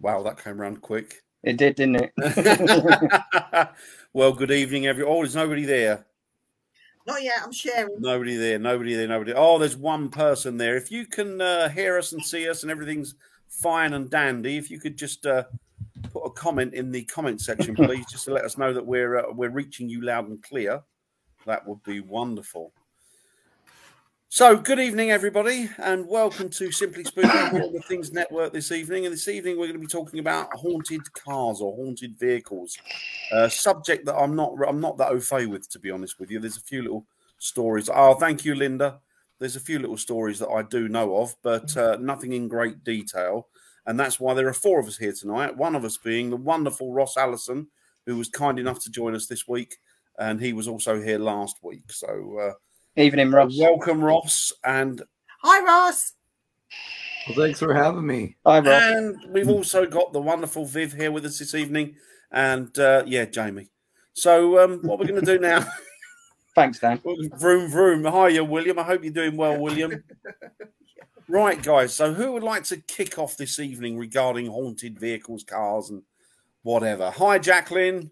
Wow, that came round quick. It did, didn't it? Well, good evening, everyone. Oh, there's nobody there. Not yet, I'm sharing. Nobody there, nobody there, nobody. Oh, there's one person there. If you can hear us and see us and everything's fine and dandy, if you could just put a comment in the comment section, please, just to let us know that we're reaching you loud and clear. That would be wonderful. So, good evening, everybody, and welcome to Simply Spooky on the Things Network this evening. And this evening, we're going to be talking about haunted cars or haunted vehicles, a subject that I'm not that au fait with, to be honest with you. There's a few little stories. Oh, thank you, Linda. There's a few little stories that I do know of, but nothing in great detail. And that's why there are four of us here tonight. One of us being the wonderful Ross Allison, who was kind enough to join us this week, and he was also here last week. So. Evening, Ross. Welcome, Ross. And hi, Ross. Well, thanks for having me. Hi, Ross. And we've also got the wonderful Viv here with us this evening. And yeah, Jamie. So what we're going to do now. Thanks, Dan. Vroom, vroom. Hiya, William. I hope you're doing well, William. Right, guys. So who would like to kick off this evening regarding haunted vehicles, cars, and whatever? Hi, Jacqueline.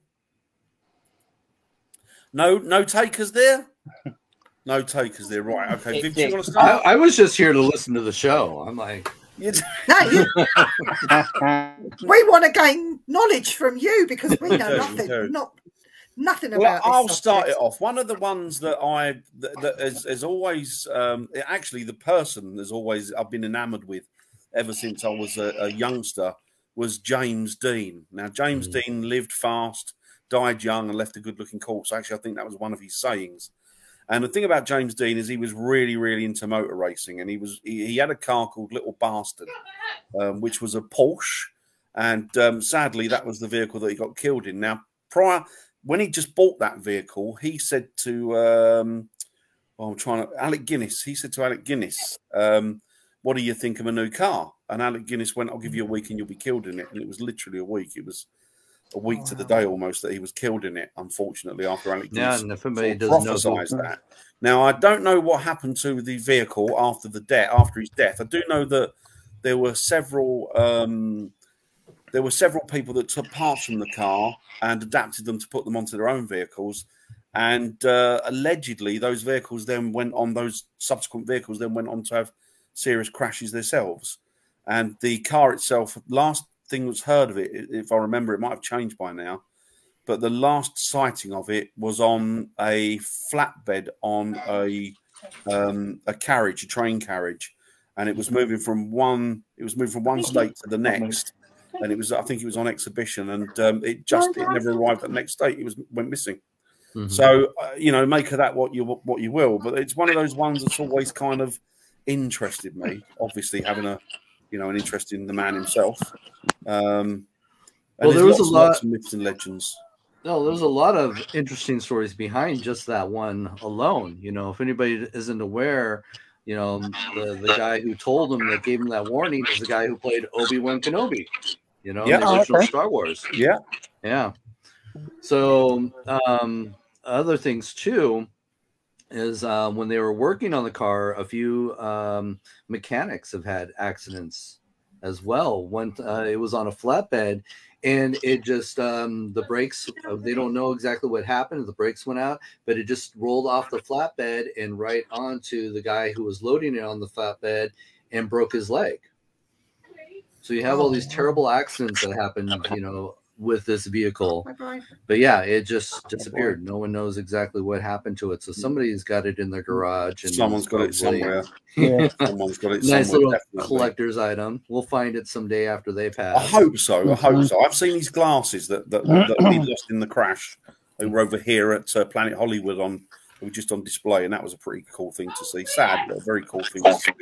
No takers there? No takers there, right? Okay, Viv, do you want to start? I was just here to listen to the show. I'm like, we want to gain knowledge from you because we know nothing about. Well, I'll start it off. One of the ones that is always actually the person I've been enamoured with ever since I was a youngster was James Dean. Now, James Dean lived fast, died young, and left a good-looking corpse. Actually, I think that was one of his sayings. And the thing about James Dean is he was really, really into motor racing, and he had a car called Little Bastard, which was a Porsche, and sadly that was the vehicle that he got killed in. Now, when he just bought that vehicle, he said to Alec Guinness. He said to Alec Guinness, "What do you think of a new car?" And Alec Guinness went, "I'll give you a week, and you'll be killed in it." And it was literally a week. It was a week to the day almost that he was killed in it, unfortunately, after Alec Guinness prophesied that. Now, I don't know what happened to the vehicle after his death. I do know that there were several people that took parts from the car and adapted them to put them onto their own vehicles. And allegedly, those subsequent vehicles then went on to have serious crashes themselves. And the car itself, last thing was heard of it, if I remember, it might have changed by now, but the last sighting of it was on a flatbed on a train carriage, and it was moving from one state to the next, and I think it was on exhibition, and it never arrived at the next state. It went missing. So make of that what you will, but it's one of those ones that's always kind of interested me, obviously having an interest in the man himself. Well, there was lots of myths and legends. No, there's a lot of interesting stories behind just that one alone. If anybody isn't aware, the guy who told him, that gave him that warning, is the guy who played Obi-Wan Kenobi. In the original Star Wars. Yeah. So other things too is when they were working on the car, a few mechanics have had accidents as well. When it was on a flatbed, and it just the brakes, they don't know exactly what happened. The brakes went out, but it just rolled off the flatbed and right onto the guy who was loading it on the flatbed and broke his leg. So you have all these terrible accidents that happen, with this vehicle. But yeah, it just disappeared. No one knows exactly what happened to it. So somebody's got it in their garage, and someone's got it somewhere. Someone's got it. Nice little collector's item. We'll find it someday after they pass. I hope so. I've seen these glasses that he lost in the crash. They were over here at Planet Hollywood they were just on display, and that was a pretty cool thing to see. Sad, but a very cool thing to see.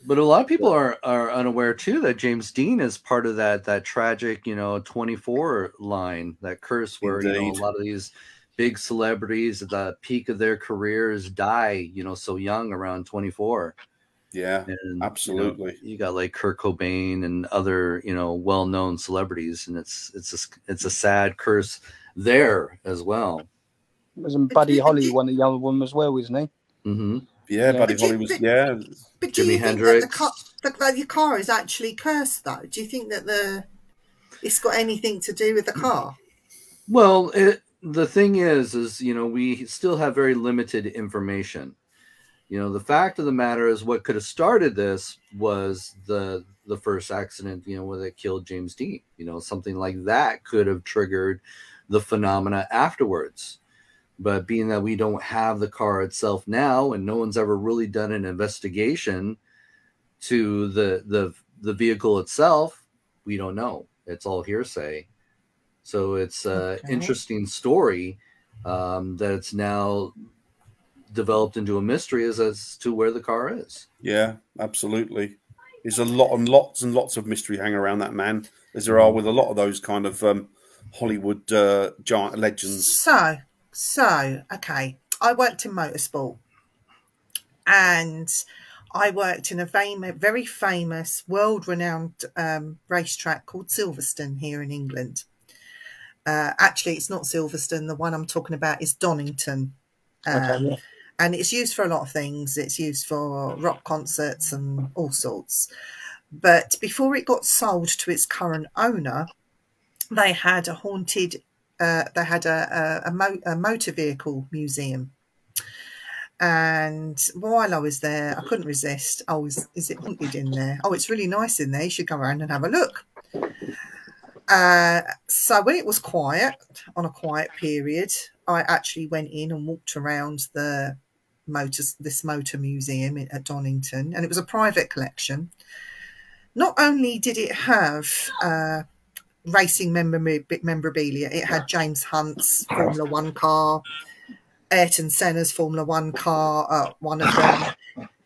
But a lot of people are unaware too that James Dean is part of that tragic 24 line, that curse where a lot of these big celebrities at the peak of their careers die so young, around 24. Yeah, and, absolutely. You got like Kurt Cobain and other well-known celebrities, and it's a sad curse there as well. Wasn't Buddy Holly one of the other ones as well, wasn't he? Mm-hmm. Yeah, Buddy Holly was. But do you think that your car is actually cursed, though? Do you think that it's got anything to do with the car. Well, the thing is, you know, we still have very limited information. You know, the fact of the matter is what could have started this was the first accident, you know, where they killed James Dean. You know, something like that could have triggered the phenomena afterwards. But being that we don't have the car itself now, and no one's ever really done an investigation to the vehicle itself, we don't know. It's all hearsay. So it's an interesting story that it's now developed into a mystery as to where the car is. Yeah, absolutely. There's a lot and lots and lots of mystery hang around that man, as there are with a lot of those kind of Hollywood giant legends. So, okay, I worked in motorsport, and I worked in a very famous, world-renowned racetrack called Silverstone here in England. Actually, it's not Silverstone. The one I'm talking about is Donington. And it's used for a lot of things. It's used for rock concerts and all sorts. But before it got sold to its current owner, they had a haunted... they had a motor vehicle museum. And while I was there, I couldn't resist. Oh, is it haunted in there? Oh, it's really nice in there. You should go around and have a look. So when it was quiet, on a quiet period, I actually went in and walked around this motor museum at Donington, and it was a private collection. Not only did it have racing memorabilia, it had James Hunt's Formula One car, Ayrton Senna's Formula One car, one of them.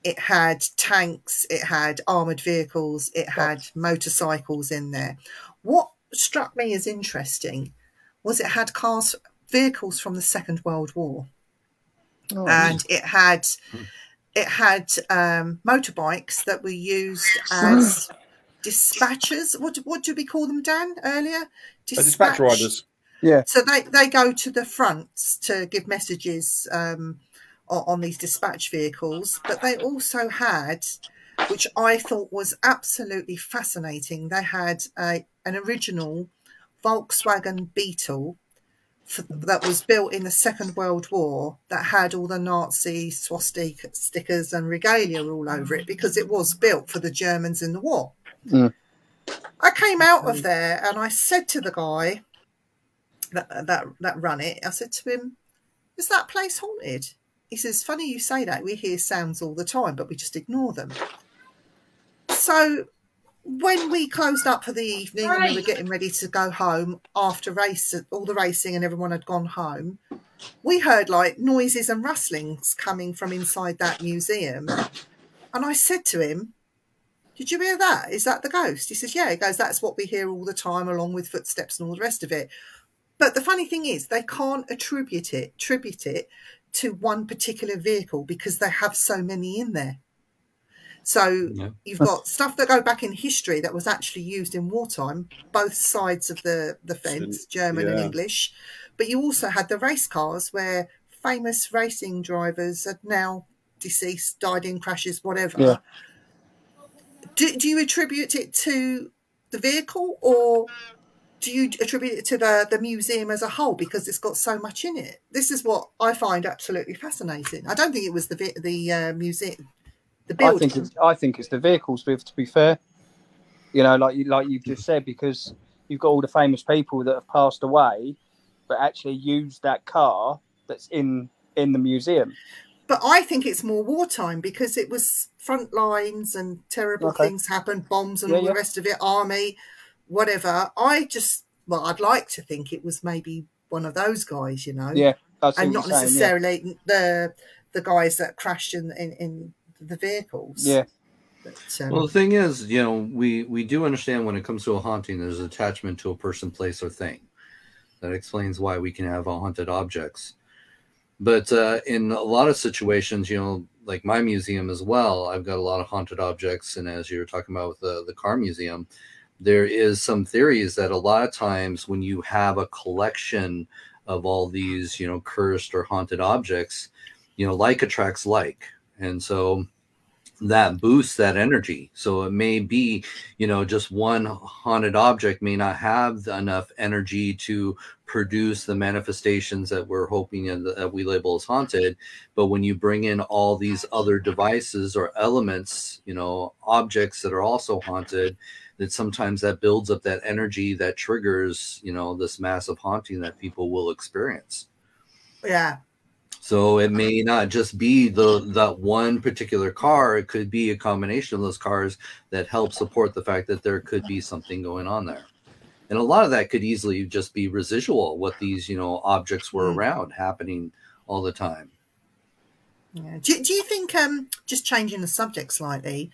It had tanks, it had armoured vehicles, it had motorcycles in there. What struck me as interesting was it had vehicles from the Second World War. Oh, and it had motorbikes that were used as dispatchers. What do we call them, Dan, earlier? Dispatch riders. Yeah. So they go to the fronts to give messages on these dispatch vehicles, but they also had, which I thought was absolutely fascinating, they had an original Volkswagen Beetle that was built in the Second World War that had all the Nazi swastika stickers and regalia all over it because it was built for the Germans in the war. Mm. I came out of there and I said to the guy that run it, I said to him, "Is that place haunted?" He says, "Funny you say that. We hear sounds all the time, but we just ignore them." So when we closed up for the evening and we were getting ready to go home after all the racing and everyone had gone home, we heard like noises and rustlings coming from inside that museum. And I said to him, "Did you hear that? Is that the ghost?" He says, "Yeah." He goes, "That's what we hear all the time, along with footsteps and all the rest of it." But the funny thing is they can't attribute it to one particular vehicle because they have so many in there. So you've got stuff that go back in history that was actually used in wartime, both sides of the fence, German and English. But you also had the race cars where famous racing drivers are now deceased, died in crashes, whatever. Yeah. Do you attribute it to the vehicle, or do you attribute it to the museum as a whole because it's got so much in it? This is what I find absolutely fascinating. I don't think it was the museum. I think it's the vehicles. To be fair, you know, like you've just said, because you've got all the famous people that have passed away, but actually used that car that's in the museum. But I think it's more wartime because it was front lines and terrible things happened, bombs and all the rest of it, army, whatever. I'd like to think it was maybe one of those guys, you know, and not necessarily the guys that crashed in the vehicles. Yeah. But, well, the thing is, you know, we do understand when it comes to a haunting, there's an attachment to a person, place, or thing. That explains why we can have haunted objects. But in a lot of situations, you know, like my museum as well, I've got a lot of haunted objects. And as you were talking about with the car museum, there is some theories that a lot of times when you have a collection of all these, you know, cursed or haunted objects, you know, like attracts like. And so that boosts that energy. So it may be, you know, just one haunted object may not have enough energy to produce the manifestations that we're hoping and that we label as haunted. But when you bring in all these other devices or elements, you know, objects that are also haunted, that sometimes that builds up that energy that triggers, you know, this massive haunting that people will experience. Yeah. So it may not just be that one particular car. It could be a combination of those cars that help support the fact that there could be something going on there. And a lot of that could easily just be residual, what these, you know, objects were around happening all the time. Yeah. Do you think, just changing the subject slightly,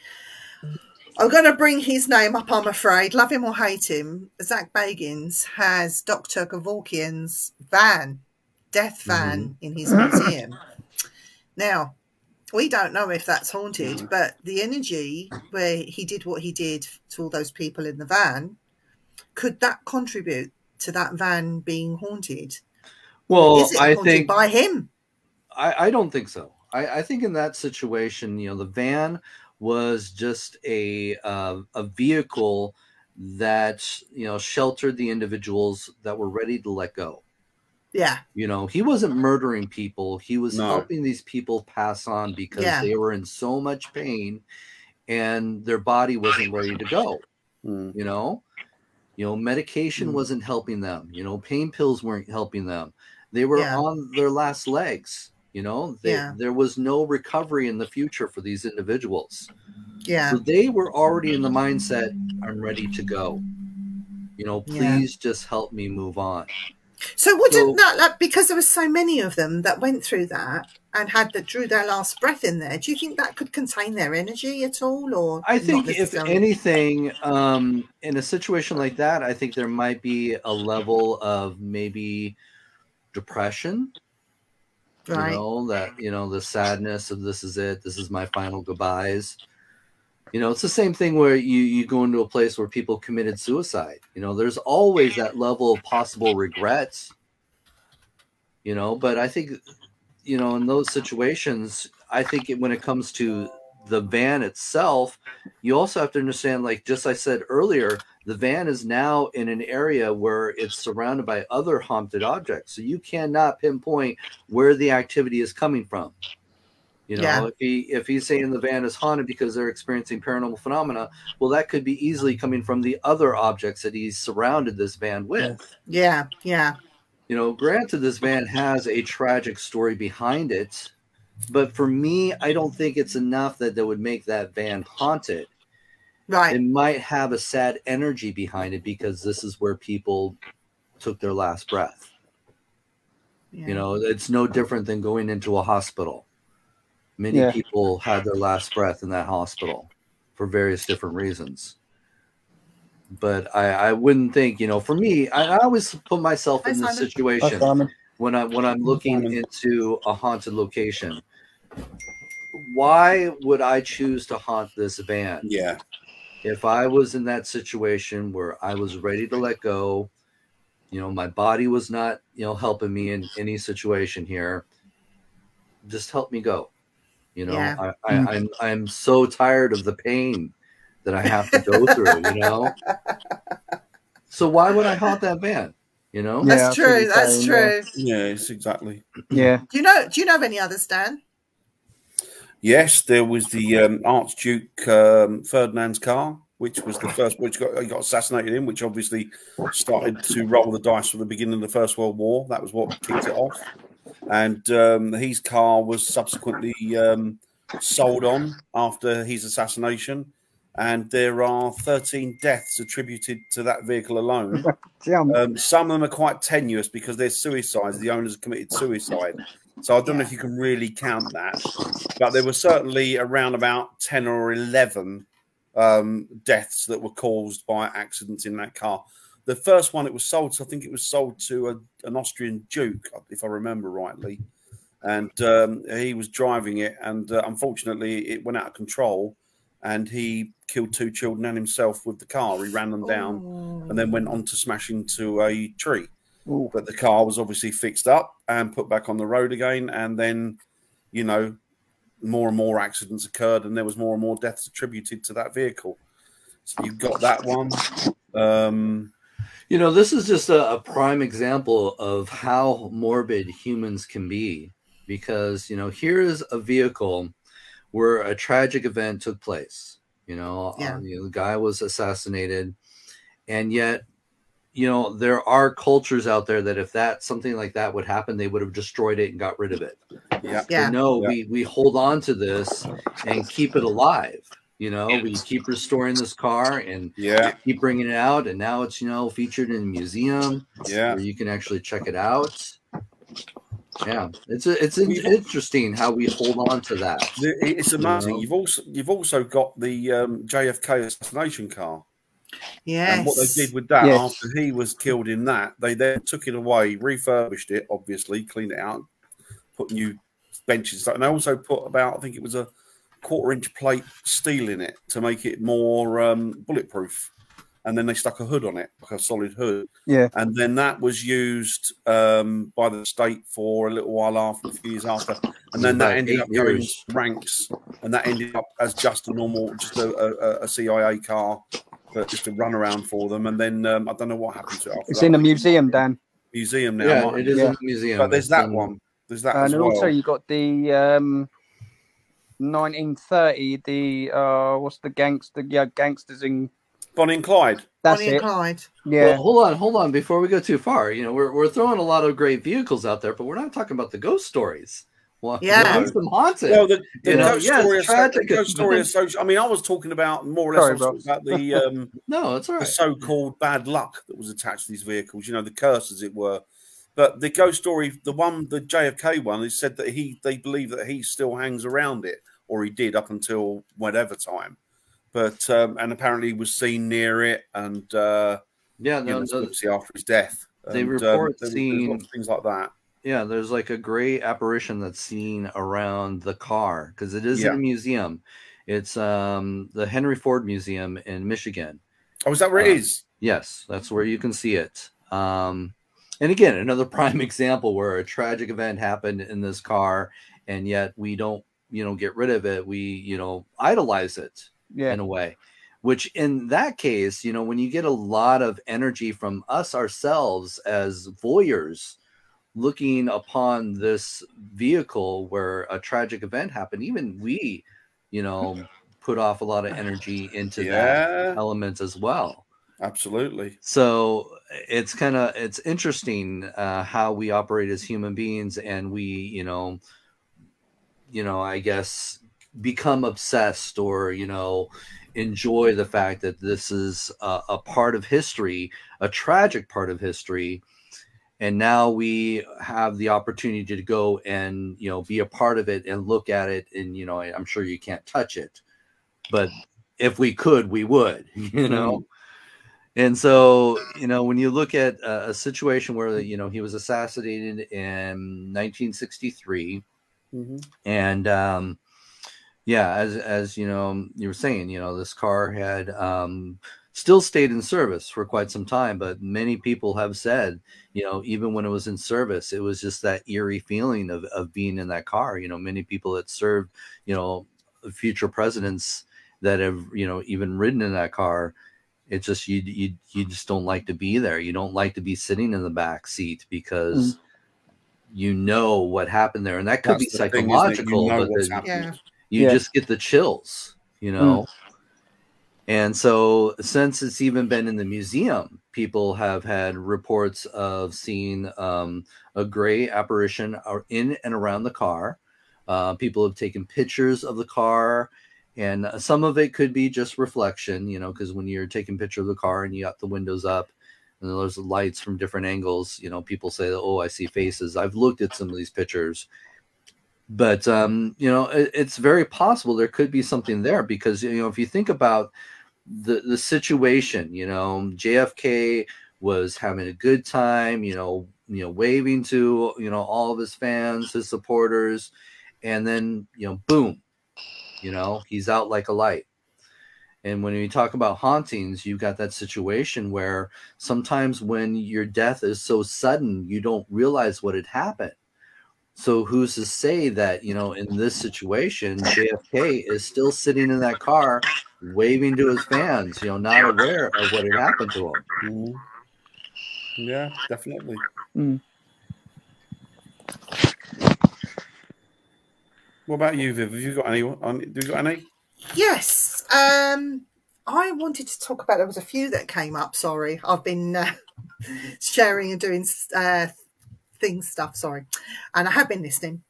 I'm going to bring his name up, I'm afraid. Love him or hate him, Zach Bagans has Dr. Kevorkian's van, death van, in his museum. Now, we don't know if that's haunted, but the energy where he did what he did to all those people in the van, could that contribute to that van being haunted? Well, is it haunted by him? I don't think so. I think in that situation, you know, the van was just a vehicle that, you know, sheltered the individuals that were ready to let go. Yeah. You know, he wasn't murdering people. He was helping these people pass on because they were in so much pain and their body wasn't ready to go. You know, medication wasn't helping them. You know, pain pills weren't helping them. They were on their last legs. You know, there was no recovery in the future for these individuals. Yeah. So they were already in the mindset, I'm ready to go. You know, please just help me move on. So wouldn't that, like, because there were so many of them that went through that and drew their last breath in there, do you think that could contain their energy at all? Or I think if anything, in a situation like that, I think there might be a level of maybe depression. Right. You know, that, you know, the sadness of this is it. This is my final goodbyes. You know, it's the same thing where you go into a place where people committed suicide. You know, there's always that level of possible regrets, you know, but I think, you know, in those situations, I think when it comes to the van itself, you also have to understand, like just I said earlier, the van is now in an area where it's surrounded by other haunted objects. So you cannot pinpoint where the activity is coming from. You know, if he's saying the van is haunted because they're experiencing paranormal phenomena, well, that could be easily coming from the other objects that he's surrounded this van with. Yeah, yeah. You know, granted, this van has a tragic story behind it, but for me, I don't think it's enough that would make that van haunted. Right. It might have a sad energy behind it because this is where people took their last breath. Yeah. You know, it's no different than going into a hospital. Many people had their last breath in that hospital for various different reasons. But I wouldn't think, you know, for me, I always put myself in this situation when I'm looking into a haunted location. Why would I choose to haunt this van? Yeah. If I was in that situation where I was ready to let go, you know, my body was not, you know, helping me in any situation here, just help me go. You know, I'm so tired of the pain that I have to go through, you know. So why would I haunt that van? You know, that's true. That's true. Yes, exactly. Yeah. Do you know of any others, Dan? Yes, there was the Archduke Ferdinand's car, which was the first, which he got assassinated in, which obviously started to roll the dice for the beginning of the First World War. That was what kicked it off. And his car was subsequently sold on after his assassination. And there are 13 deaths attributed to that vehicle alone. Some of them are quite tenuous because they're suicides. The owners committed suicide. So I don't know if you can really count that. But there were certainly around about 10 or 11 deaths that were caused by accidents in that car. The first one it was sold to, I think it was sold to an Austrian duke, if I remember rightly. And he was driving it. And unfortunately, it went out of control. And he killed 2 children and himself with the car. He ran them down and then went on to smash into a tree. Ooh. But the car was obviously fixed up and put back on the road again. And then, you know, more and more accidents occurred, and there was more and more deaths attributed to that vehicle. So you've got that one. You know, this is just a prime example of how morbid humans can be, because, you know, here is a vehicle where a tragic event took place. You know, the guy was assassinated, and yet, you know, there are cultures out there that if something like that would happen, they would have destroyed it and got rid of it. We hold on to this and keep it alive. You know, we keep restoring this car and keep bringing it out, and now it's, you know, featured in a museum where you can actually check it out. Yeah, it's interesting how we hold on to that. It's amazing. You know? You've also got the JFK assassination car. Yes. And what they did with that after he was killed in that, they then took it away, refurbished it, obviously, cleaned it out, put new benches, and they also put about, I think it was a 1/4-inch plate steel in it to make it more bulletproof. And then they stuck a hood on it, like a solid hood. Yeah. And then that was used by the state for a little while after, a few years after. And then that ended up going ranks, and that ended up as just a normal, just a CIA car, but just a run around for them. And then I don't know what happened to it after. It's in a museum, Dan. Museum now. Yeah, it is in the museum. But there's that one. There's that as and well. Also you got the 1930, the what's the gangsters in Bonnie and Clyde. That's Bonnie and Clyde. Yeah. Well, hold on. Before we go too far, you know, we're throwing a lot of great vehicles out there, but we're not talking about the ghost stories. Well, some haunted. Well, the ghost story I mean, I was talking about more or less about the no, it's all right. The so-called bad luck that was attached to these vehicles. You know, the curse, as it were. But the ghost story, the JFK one, is said that they believe that he still hangs around it, or he did up until whatever time. But and apparently he was seen near it, and obviously after his death, they report seeing things like that. Yeah, there's like a gray apparition that's seen around the car because it is in a museum. It's the Henry Ford Museum in Michigan. Oh, is that where it is? Yes, that's where you can see it. And again, another prime example where a tragic event happened in this car, and yet we don't, get rid of it. We, idolize it in a way, which in that case, when you get a lot of energy from us ourselves as voyeurs looking upon this vehicle where a tragic event happened, even we, put off a lot of energy into that element as well. Absolutely. So it's interesting how we operate as human beings, and we, I guess become obsessed or, enjoy the fact that this is a part of history, a tragic part of history. And now we have the opportunity to go and, be a part of it and look at it. And, I'm sure you can't touch it, but if we could, we would, And so, when you look at a situation where, he was assassinated in 1963, and as you were saying, this car had still stayed in service for quite some time, but many people have said, even when it was in service, it was just that eerie feeling of being in that car. Many people that served, future presidents that have, even ridden in that car. It's just you just don't like to be there. You don't like to be sitting in the back seat because what happened there, and that could be psychological, but you just get the chills, And so, since it's even been in the museum, people have had reports of seeing a gray apparition in and around the car. People have taken pictures of the car. And some of it could be just reflection, because when you're taking a picture of the car and you got the windows up and there's lights from different angles, people say, oh, I see faces. I've looked at some of these pictures. But, it's very possible there could be something there because, if you think about the situation, JFK was having a good time, waving to, all of his fans, his supporters, and then, boom. He's out like a light. And when you talk about hauntings, you've got that situation where sometimes when your death is so sudden, you don't realize what had happened. So who's to say that, you know, in this situation, JFK is still sitting in that car, waving to his fans, you know, not aware of what had happened to him. Mm. Yeah, definitely. Mm. What about you, Viv? Have you got any? Have you got any? Yes. I wanted to talk about, there was a few that came up. Sorry. I've been sharing and doing stuff. Sorry. And I have been listening.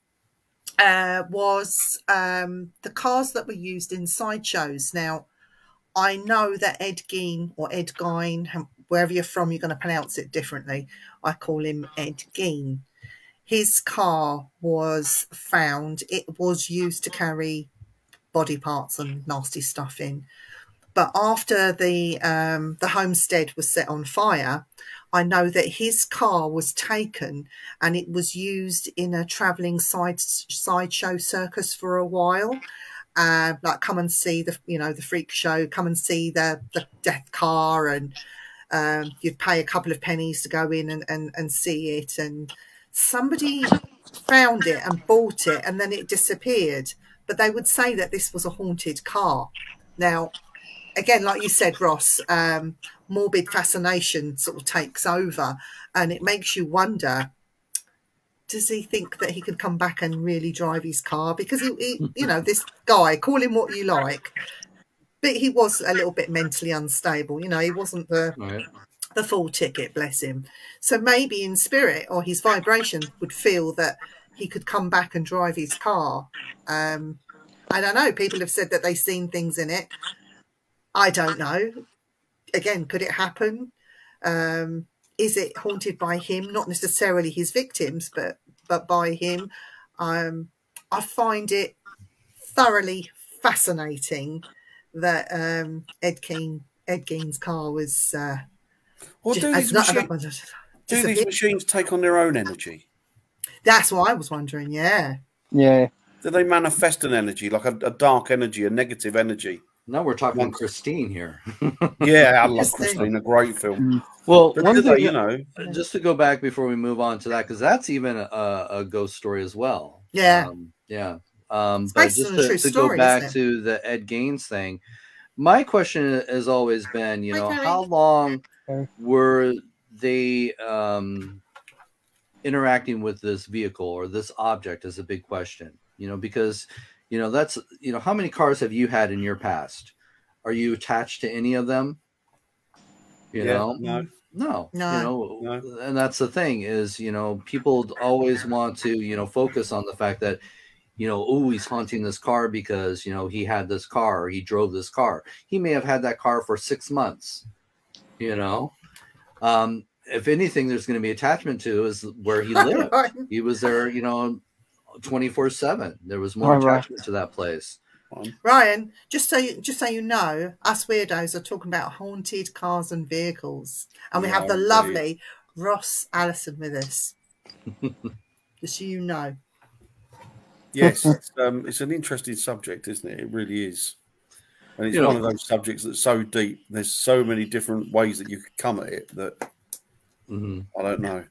Was the cars that were used in sideshows. Now, I know that Ed Gein or Ed Gein, wherever you're from, you're going to pronounce it differently. I call him Ed Gein. His car was found. It was used to carry body parts and nasty stuff in. But after the homestead was set on fire, I know that his car was taken and it was used in a travelling sideshow circus for a while. Like, come and see the freak show, come and see the death car, and you'd pay a couple of pennies to go in and see it. And somebody found it and bought it, and then it disappeared. But they would say that this was a haunted car. Now, again, like you said, Ross, morbid fascination sort of takes over, and it makes you wonder, does he think that he can come back and really drive his car? Because, he you know, this guy, call him what you like, but he was a little bit mentally unstable. You know, he wasn't the full ticket, bless him. So maybe in spirit or his vibration would feel that he could come back and drive his car. I don't know. People have said that they've seen things in it. I don't know. Again, could it happen? Is it haunted by him? Not necessarily his victims, but by him. I find it thoroughly fascinating that Ed Gein's car was. Well, do these machines take on their own energy? That's what I was wondering. Yeah. Yeah. Do they manifest an energy, like a dark energy, a negative energy? No, we're talking Christine here. Yeah, I love Christine. A great film. Well, but one thing, you know, just to go back before we move on to that, because that's even a ghost story as well. Yeah. But just to go back to the Ed Gaines thing, my question has always been, you know, how long were they interacting with this vehicle or this object is a big question, you know, because, you know, that's, you know, how many cars have you had in your past? Are you attached to any of them? You know? No. You know, and that's the thing is, you know, people always want to, you know, focus on the fact that, you know, oh, he's haunting this car because, you know, he had this car or he drove this car. He may have had that car for 6 months, you know. If anything, there's going to be attachment to is where he lived. He was there, you know, 24/7. There was more attachment to that place. Ryan, just so you know, us weirdos are talking about haunted cars and vehicles, and we have the lovely Ross Allison with us. Just so you know. Yes, it's an interesting subject, isn't it? It really is, and it's one of those subjects that's so deep. There's so many different ways that you could come at it that I don't know.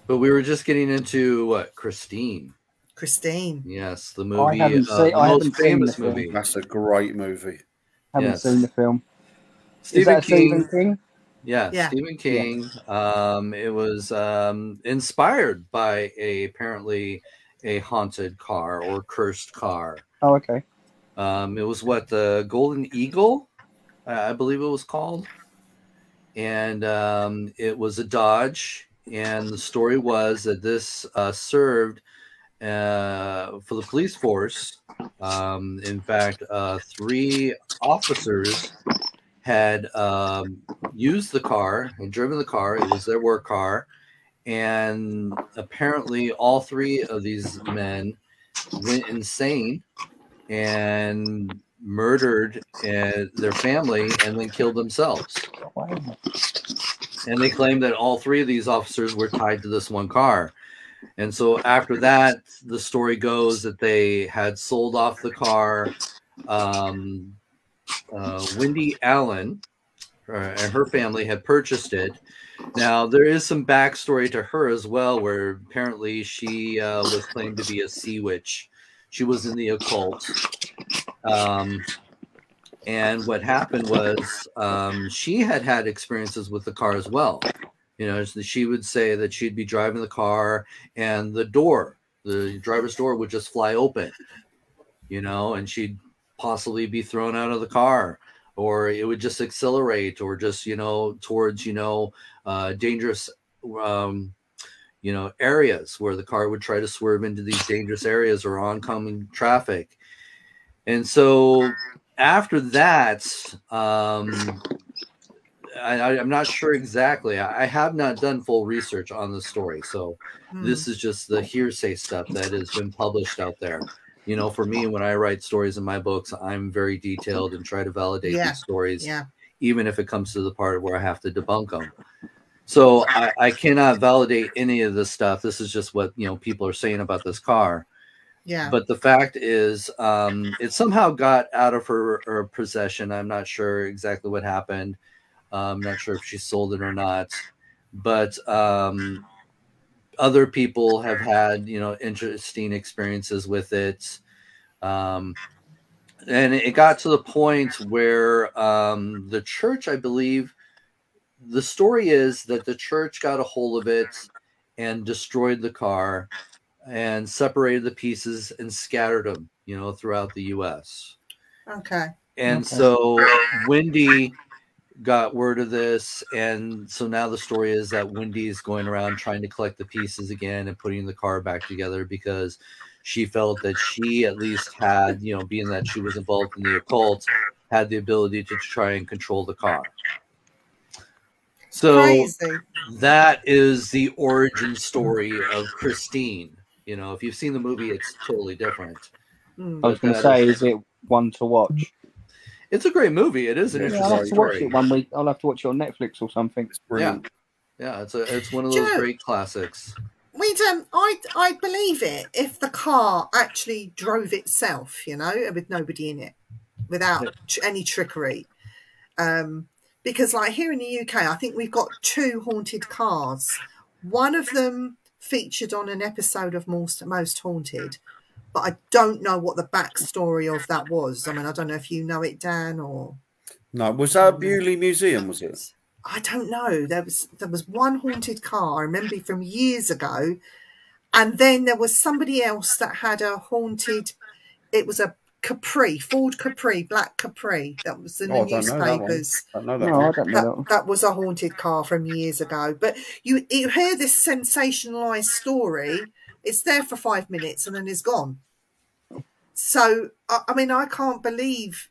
But we were just getting into what, Christine. Christine. Yes, the movie, the most famous movie. That's a great movie. I haven't seen the film. Stephen King? Yeah, Stephen King. Yeah. It was inspired by apparently a haunted car or cursed car. Oh, okay. It was the Golden Eagle, I believe it was called. And it was a Dodge. And the story was that this served for the police force. In fact, 3 officers had used the car and driven the car. It was their work car. And apparently all 3 of these men went insane and murdered their family and then killed themselves. And they claimed that all 3 of these officers were tied to this one car. And so after that, the story goes that they had sold off the car. Wendy Allen, and her family had purchased it. Now, there is some backstory to her as well, where apparently she was claimed to be a sea witch. She was in the occult. And what happened was she had experiences with the car as well. You know, she would say that she'd be driving the car and the driver's door would just fly open, you know, and she'd possibly be thrown out of the car, or it would just accelerate, or just, you know, towards, you know, dangerous, you know, areas where the car would try to swerve into these dangerous areas or oncoming traffic. And so after that, I'm not sure exactly. I have not done full research on the story. So this is just the hearsay stuff that has been published out there. You know, for me, when I write stories in my books, I'm very detailed and try to validate these stories, even if it comes to the part where I have to debunk them. So I cannot validate any of this stuff. This is just what, you know, people are saying about this car. Yeah. But the fact is, it somehow got out of her possession. I'm not sure exactly what happened. I'm not sure if she sold it or not. But other people have had, you know, interesting experiences with it. And it got to the point where the church, I believe, the story is that the church got a hold of it and destroyed the car and separated the pieces and scattered them, you know, throughout the U.S. Okay. And so Wendy got word of this, and so now the story is that Wendy is going around trying to collect the pieces again and putting the car back together, because she felt that she at least had, you know, being that she was involved in the occult, had the ability to try and control the car. So Crazy. That is the origin story of Christine. You know, if you've seen the movie, it's totally different. I was going to say, is it one to watch? It's a great movie. It is an interesting I'll have to watch story. it one week. I'll have to watch it on Netflix or something. It's brilliant. Yeah, it's one of those great classics. I'd believe it if the car actually drove itself, you know, with nobody in it, without any trickery. Because like here in the UK, I think we've got 2 haunted cars. One of them featured on an episode of Most Haunted, but I don't know what the backstory of that was. I mean, I don't know if you know it, Dan, or... No, was that Bewley Museum, was it? I don't know. There was one haunted car, I remember from years ago, and then there was somebody else that had a haunted... It was a Capri, Ford Capri, black Capri. That was in the newspapers. I don't know that. That was a haunted car from years ago. But you hear this sensationalized story. It's there for 5 minutes and then it's gone. So I mean, I can't believe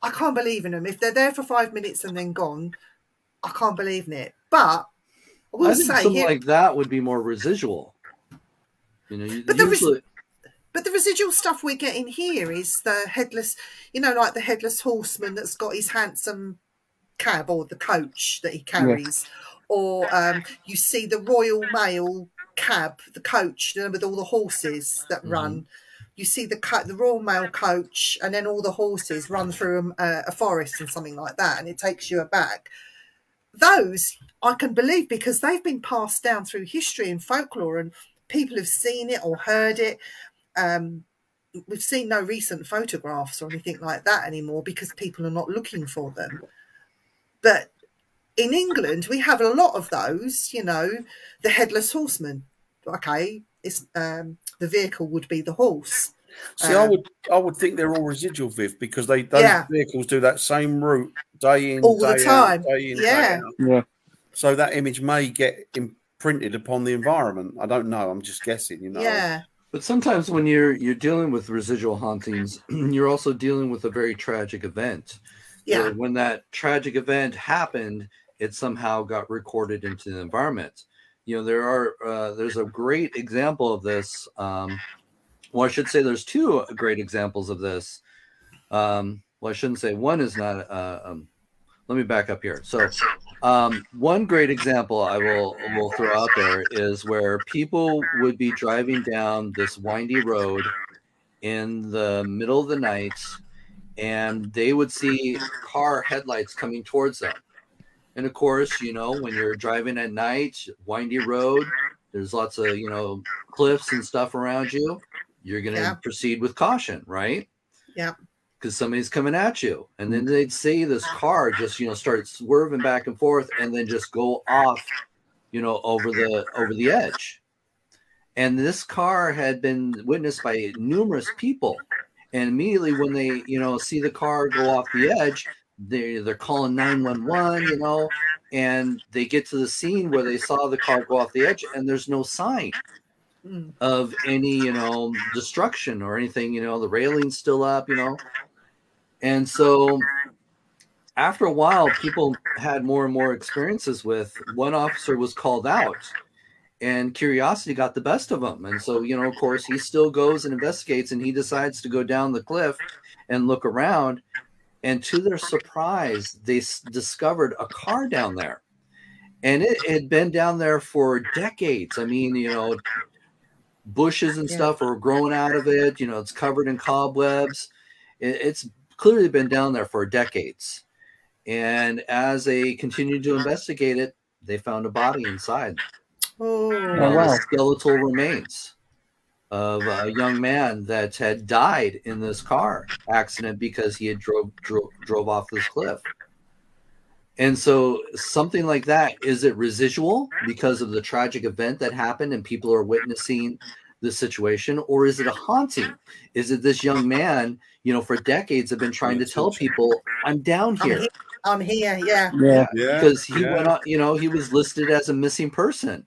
in them. If they're there for 5 minutes and then gone, I can't believe in it. But I will say something like that would be more residual. You know, But the residual stuff we're getting here is the headless, you know, like the headless horseman that's got his handsome cab or the coach that he carries. Yeah. Or you see the Royal Mail cab, the coach, you know, with all the horses that run. You see the Royal Mail coach, and then all the horses run through a forest and something like that, and it takes you aback. Those I can believe because they've been passed down through history and folklore, and people have seen it or heard it. We've seen no recent photographs or anything like that anymore because people are not looking for them. But in England, we have a lot of those, you know, the headless horseman. Okay, it's the vehicle would be the horse. See, I would think they're all residual, Viv, because those vehicles do that same route day in, all day the time. Out, day in, day out. Yeah. So that image may get imprinted upon the environment. I don't know. I'm just guessing, you know. Yeah. But sometimes when you're dealing with residual hauntings, you're also dealing with a very tragic event. Yeah. When that tragic event happened, it somehow got recorded into the environment. You know, there's a great example of this. Well, I should say there's 2 great examples of this. Well, I shouldn't say one is not. Let me back up here. So one great example I will throw out there is where people would be driving down this windy road in the middle of the night, and they would see car headlights coming towards them. And of course, you know, when you're driving at night, windy road, there's lots of, you know, cliffs and stuff around you. You're going to proceed with caution, right? Yeah. Because somebody's coming at you. And then they'd see this car just, you know, start swerving back and forth and then just go off, you know, over the edge. And this car had been witnessed by numerous people. And immediately when they, you know, see the car go off the edge, they're calling 911, you know, and they get to the scene where they saw the car go off the edge and there's no sign of any, you know, destruction or anything, you know, the railing's still up, you know. And so after a while, people had more and more experiences with one officer was called out and curiosity got the best of him. And so, you know, of course, he still goes and investigates and he decides to go down the cliff and look around. And to their surprise, they discovered a car down there. And it had been down there for decades. I mean, you know, bushes and stuff are growing out of it. You know, it's covered in cobwebs. It's clearly been down there for decades. And as they continued to investigate it, they found a body inside. Wow. Skeletal remains of a young man that had died in this car accident because he had drove off this cliff. And so something like that, is it residual because of the tragic event that happened and people are witnessing the situation, or is it a haunting? Is it this young man, you know, for decades have been trying to tell people, I'm down here. I'm here, yeah. Because he went on, you know, he was listed as a missing person.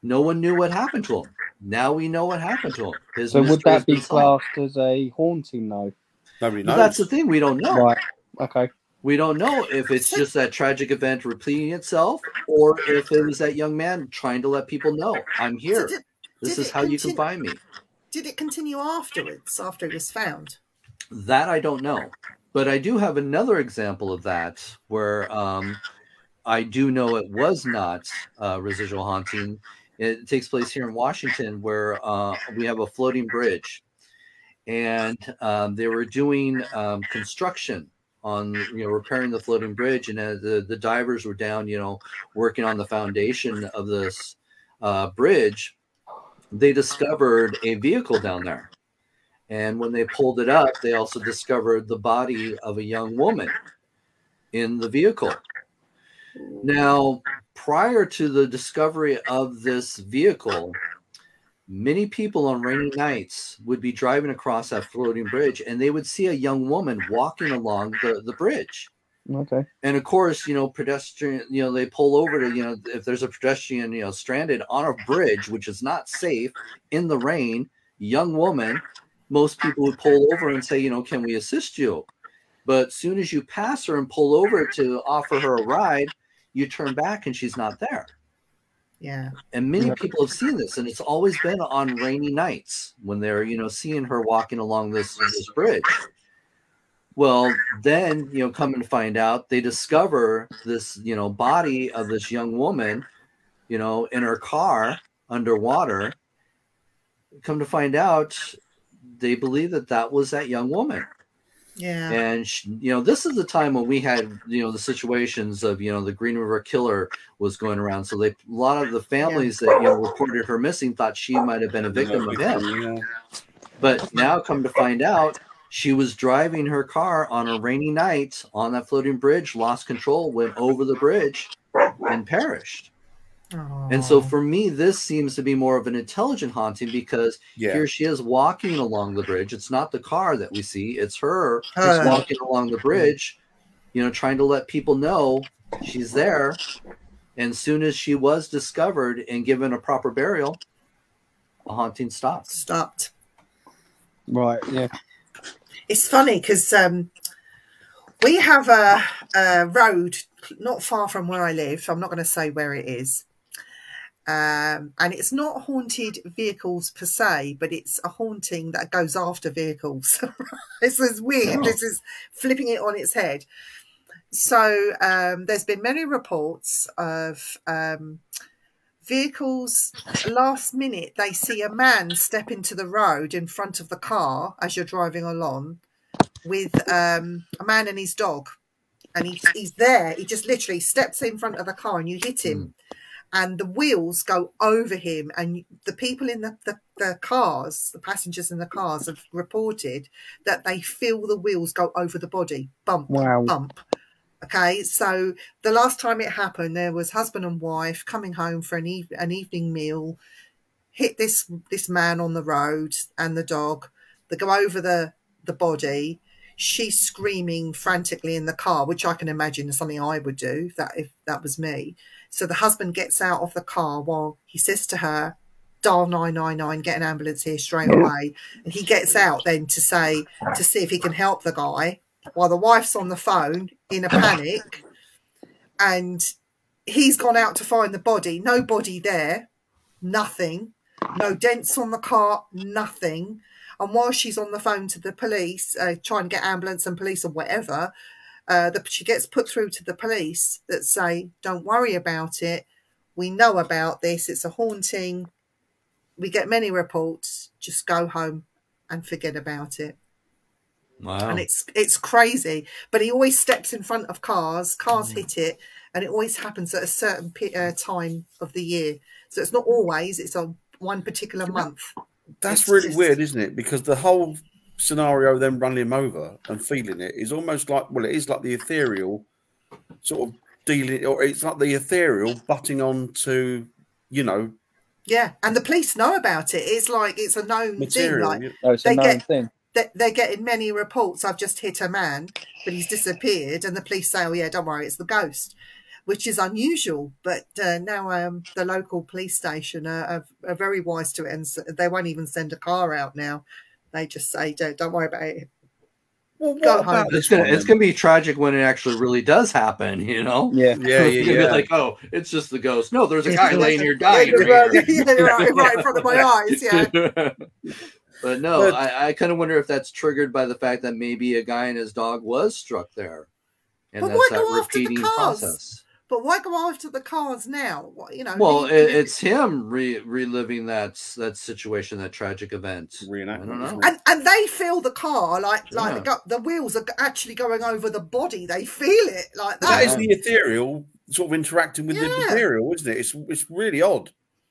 No one knew what happened to him. Now we know what happened to him. So would that be classed as a haunting, though? Nobody knows. That's the thing. We don't know. Right. Okay. We don't know if it's just that tragic event repeating itself or if it was that young man trying to let people know, I'm here. So this is how you can find me. Did it continue afterwards, after it was found? That I don't know. But I do have another example of that where I do know it was not residual haunting. It takes place here in Washington where we have a floating bridge. And they were doing construction on, you know, repairing the floating bridge. And the divers were down, you know, working on the foundation of this bridge. They discovered a vehicle down there. And when they pulled it up, they also discovered the body of a young woman in the vehicle. Now, prior to the discovery of this vehicle, many people on rainy nights would be driving across that floating bridge and they would see a young woman walking along the bridge. Okay. And of course, you know, pedestrian, you know, they pull over to, you know, if there's a pedestrian, you know, stranded on a bridge, which is not safe in the rain, young woman, most people would pull over and say, you know, can we assist you? But as soon as you pass her and pull over to offer her a ride, you turn back and she's not there. Yeah. And many people have seen this, and it's always been on rainy nights when they're, you know, seeing her walking along this bridge. Well, then, you know, come and find out, they discover this, you know, body of this young woman, you know, in her car underwater. Come to find out, they believe that was that young woman. Yeah. And, you know, this is the time when we had, you know, the situations of, you know, the Green River Killer was going around. So a lot of the families that, you know, reported her missing thought she might have been a victim of him. But now come to find out, she was driving her car on a rainy night on that floating bridge, lost control, went over the bridge and perished. Aww. And so for me, this seems to be more of an intelligent haunting because here she is walking along the bridge. It's not the car that we see. It's her who's walking along the bridge, you know, trying to let people know she's there. And soon as she was discovered and given a proper burial, the haunting stopped. Right, yeah. It's funny because we have a road not far from where I live. I'm not going to say where it is. And it's not haunted vehicles per se, but it's a haunting that goes after vehicles. This is weird. Oh. This is flipping it on its head. So there's been many reports of vehicles, last minute, they see a man step into the road in front of the car as you're driving along with a man and his dog. and he's there. He just literally steps in front of the car and you hit him. And the wheels go over him, and the people in the cars, the passengers in the cars, have reported that they feel the wheels go over the body, bump, bump. Okay, so the last time it happened, there was husband and wife coming home for an evening meal, hit this man on the road and the dog. They go over the body. She's screaming frantically in the car, which I can imagine is something I would do if that was me. So the husband gets out of the car while he says to her, dial 999, get an ambulance here straight away. And he gets out then to see if he can help the guy, while the wife's on the phone in a panic. And he's gone out to find the body. No body there, nothing. No dents on the car, nothing. And while she's on the phone to the police, trying to get ambulance and police or whatever, she gets put through to the police that say, don't worry about it. We know about this. It's a haunting. We get many reports. Just go home and forget about it. Wow. And it's crazy. But he always steps in front of cars. Cars hit it. And it always happens at a certain time of the year. So it's not always. It's on one particular month. That's really weird, isn't it? Because the whole scenario of them running him over and feeling it is almost like, well, it is like the ethereal sort of dealing, or it's like the ethereal butting on to, you know. Yeah, and the police know about it. It's like it's a known material, thing. Like, it's a known thing. They're getting many reports. I've just hit a man, but he's disappeared. And the police say, oh, yeah, don't worry, it's the ghost, which is unusual. But now the local police station are very wise to it. And they won't even send a car out now. They just say, don't worry about it. Well, what about it's gonna be tragic when it actually really does happen, you know? Yeah. Be like, oh, it's just the ghost. No, there's a guy laying here dying. Right in front of my eyes, yeah. But no, I kind of wonder if that's triggered by the fact that maybe a guy and his dog was struck there. And but that's why go after the cars? Process. But why go after the cars now? You know. Well, it's him reliving that situation, that tragic event. I don't know. And they feel the car like the wheels are actually going over the body. They feel it like that. That is the ethereal sort of interacting with the material, isn't it? It's really odd.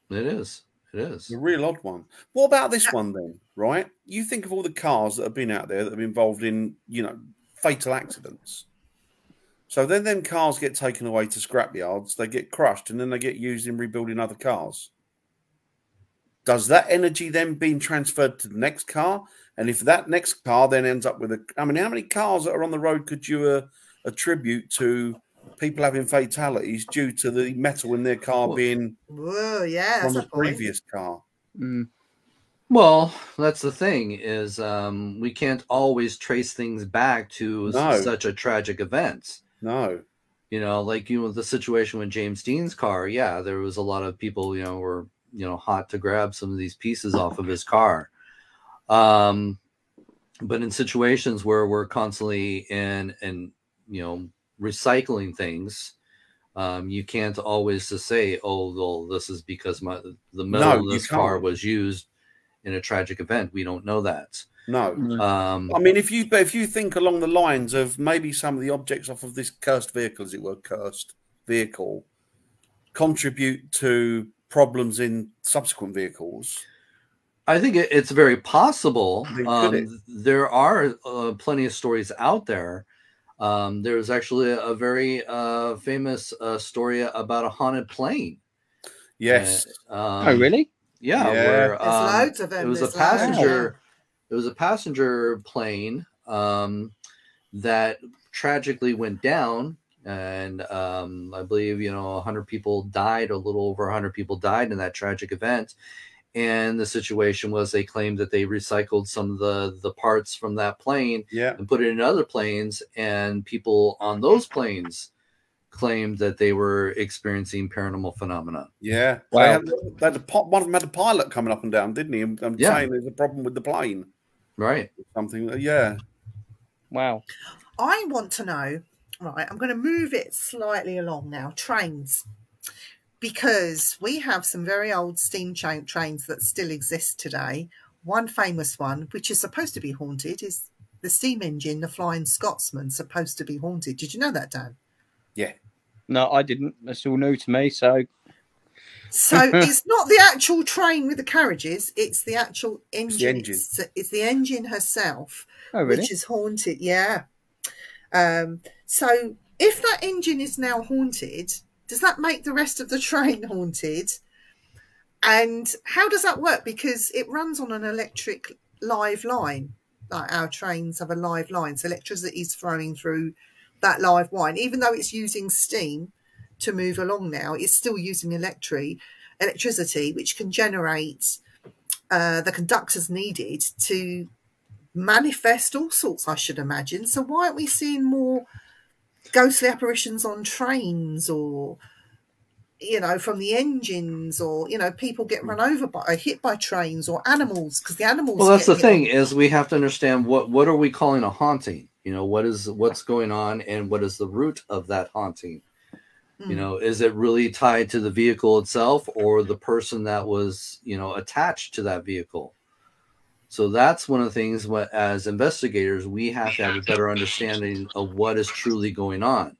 It is. It is a real odd one. What about this one then? Right? You think of all the cars that have been out there that have been involved in, you know, fatal accidents. So then them cars get taken away to scrapyards, they get crushed, and then they get used in rebuilding other cars. Does that energy then being transferred to the next car? And if that next car then ends up with how many cars that are on the road could you attribute to people having fatalities due to the metal in their car being from the previous car? Mm. Well, that's the thing is we can't always trace things back to such a tragic event. No. You know, like, the situation with James Dean's car. Yeah, there was a lot of people, were, hot to grab some of these pieces off of his car. But in situations where we're constantly in recycling things, you can't always just say, oh, well, this is because the metal of this car was used in a tragic event. We don't know that. No. I mean, if you think along the lines of maybe some of the objects off of this cursed vehicle, as it were, cursed vehicle, contribute to problems in subsequent vehicles. I think it's very possible. There are plenty of stories out there. There's actually a very famous story about a haunted plane. Yes. Oh, really? Yeah. Where there's loads of them. It was a passenger. It was a passenger plane that tragically went down, and I believe 100 people died. A little over 100 people died in that tragic event. And the situation was they claimed that they recycled some of the parts from that plane and put it in other planes, and people on those planes claimed that they were experiencing paranormal phenomena. Yeah. Wow. One of them had a pilot coming up and down, didn't he? I'm saying there's a problem with the plane. Right. Something. Yeah. Wow. I want to know, right, I'm going to move it slightly along now, trains. Because we have some very old steam trains that still exist today. One famous one, which is supposed to be haunted, is the steam engine, the Flying Scotsman, supposed to be haunted. Did you know that, Dan? Yeah. No, I didn't. That's all new to me. So it's not the actual train with the carriages; it's the actual engine. It's the engine herself, which is haunted. Yeah. So if that engine is now haunted, does that make the rest of the train haunted? And how does that work? Because it runs on an electric live line. Like our trains have a live line, so electricity is flowing through that live line. Even though it's using steam to move along now, it's still using electricity, which can generate the conductors needed to manifest all sorts, I should imagine. So why aren't we seeing more ghostly apparitions on trains, or from the engines, or people get run over by, hit by trains, or animals, because the animals. Well, that's the thing, is we have to understand what are we calling a haunting. What's going on, and what is the root of that haunting. Is it really tied to the vehicle itself, or the person that was attached to that vehicle? So that's one of the things, as investigators, we have to have a better understanding of what is truly going on.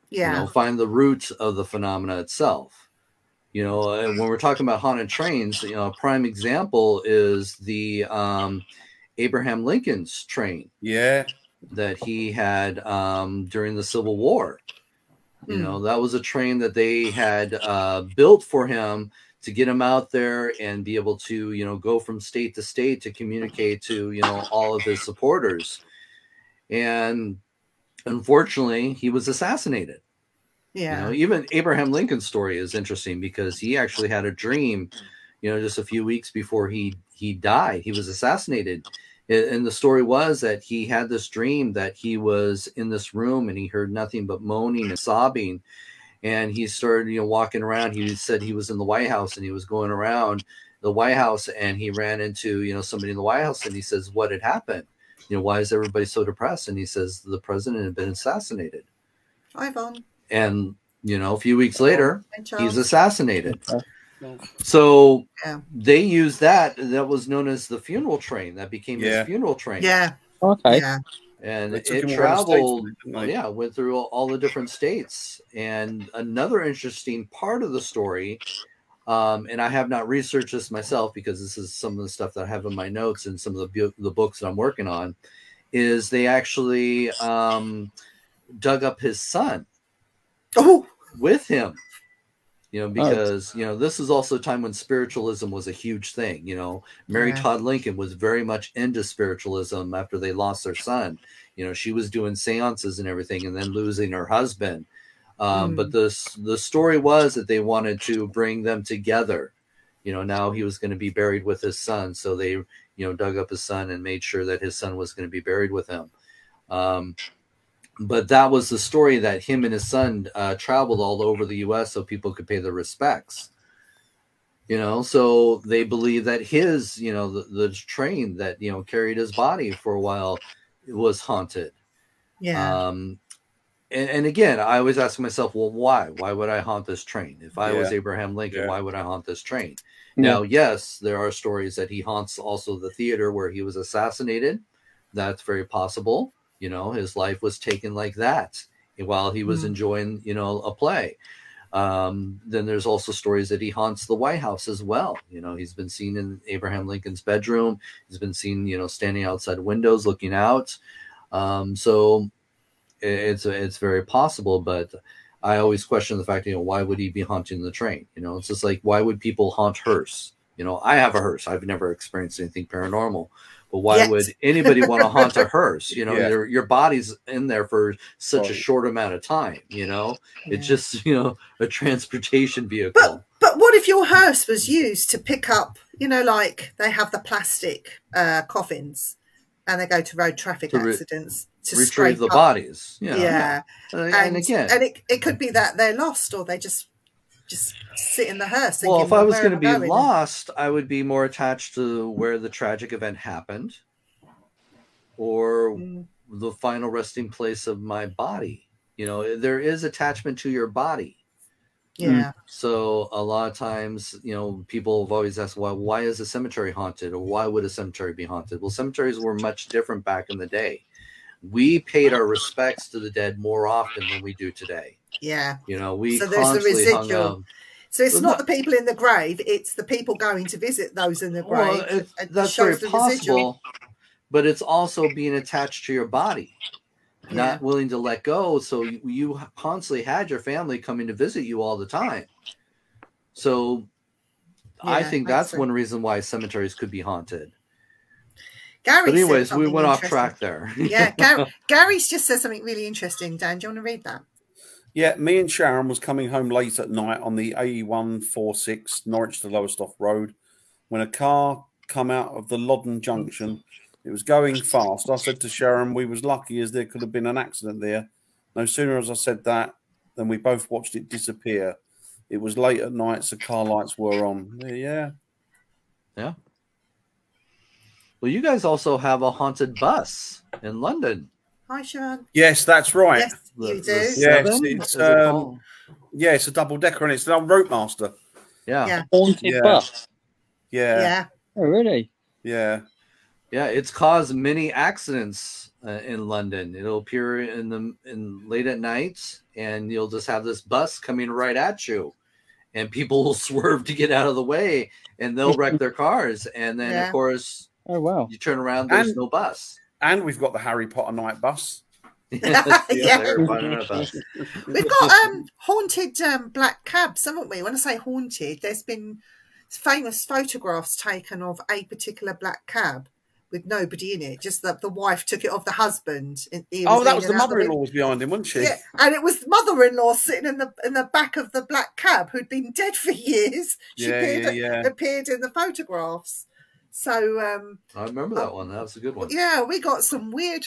Yeah. Find the roots of the phenomena itself. And when we're talking about haunted trains, a prime example is the Abraham Lincoln's train. Yeah. That he had during the Civil War. That was a train that they had built for him to get him out there and be able to, go from state to state to communicate to, all of his supporters. And unfortunately, he was assassinated. Yeah. Even Abraham Lincoln's story is interesting, because he actually had a dream, just a few weeks before he died. He was assassinated. And the story was that he had this dream that he was in this room and he heard nothing but moaning and sobbing. And he started, walking around. He said he was in the White House, and he was going around the White House, and he ran into, somebody in the White House, and he says, what had happened? Why is everybody so depressed? And he says, the president had been assassinated. Hi, Vaughn. And, a few weeks later, he's assassinated. So they used that was known as the funeral train. That became his funeral train. Yeah. Okay. Yeah. And it traveled, went through all the different states. And another interesting part of the story, and I have not researched this myself, because this is some of the stuff that I have in my notes and some of the books that I'm working on, is they actually dug up his son with him. Because, this is also a time when spiritualism was a huge thing. Mary Todd Lincoln was very much into spiritualism after they lost their son. She was doing seances and everything, and then losing her husband. But the story was that they wanted to bring them together. Now he was going to be buried with his son. So they, dug up his son and made sure that his son was going to be buried with him. But that was the story, that him and his son traveled all over the U.S. so people could pay their respects. So they believe that his, the train that, carried his body for a while was haunted. Yeah. And again, I always ask myself, well, why? Why would I haunt this train? If I was Abraham Lincoln, why would I haunt this train? Now, yes, there are stories that he haunts also the theater where he was assassinated. That's very possible. His life was taken like that while he was enjoying, a play. Then there's also stories that he haunts the White House as well. He's been seen in Abraham Lincoln's bedroom. He's been seen, standing outside windows looking out. So it's very possible, but I always question the fact, why would he be haunting the train? It's just like, why would people haunt hearse? I have a hearse. I've never experienced anything paranormal. But why would anybody want to haunt a hearse? Your body's in there for such a short amount of time. It's just a transportation vehicle. But what if your hearse was used to pick up? Like they have the plastic coffins, and they go to road traffic accidents to retrieve the bodies. Yeah. And again, it could be that they're lost, or they just sit in the hearse. Well, if I was going to be lost, I would be more attached to where the tragic event happened, or the final resting place of my body. There is attachment to your body. Yeah. So a lot of times, you know, people have always asked, well, why is a cemetery haunted, or why would a cemetery be haunted? Well, cemeteries were much different back in the day. We paid our respects to the dead more often than we do today. Yeah. You know, we So there's the constantly hung residual. out. So it's Well, not the people in the grave; it's the people going to visit those in the grave. Well, It that's very shows the residual. possible, but it's also being attached to your body, not willing to let go. So you constantly had your family coming to visit you all the time. So I think that's one reason why cemeteries could be haunted. Gary, but anyways, we went off track there. Yeah, Gary's just said something really interesting. Dan, do you want to read that? Yeah, me and Sharon was coming home late at night on the A146 Norwich to Lowestoft Road when a car come out of the Loddon Junction. It was going fast. I said to Sharon, we was lucky as there could have been an accident there. No sooner as I said that than we both watched it disappear. It was late at night, so car lights were on. Yeah. Yeah. Well, you guys also have a haunted bus in London. Hi, Sharon. Yes, that's right. Yes, you do. Yes, it's a double decker and it's an old Roadmaster. Yeah. Haunted bus. Yeah. Oh, really? Yeah. Yeah, it's caused many accidents in London. It'll appear in late at night, and you'll just have this bus coming right at you, and people will swerve to get out of the way, and they'll wreck their cars. And then, of course, you turn around, there's no bus. And we've got the Harry Potter night bus. We've got haunted black cabs, haven't we? When I say haunted, there's been famous photographs taken of a particular black cab with nobody in it. Just that the wife took it off the husband. That was the mother-in-law was behind him, wasn't she? Yeah, and it was the mother-in-law sitting in the back of the black cab who'd been dead for years. She appeared in the photographs. So I remember that one. That was a good one. Yeah, we got some weird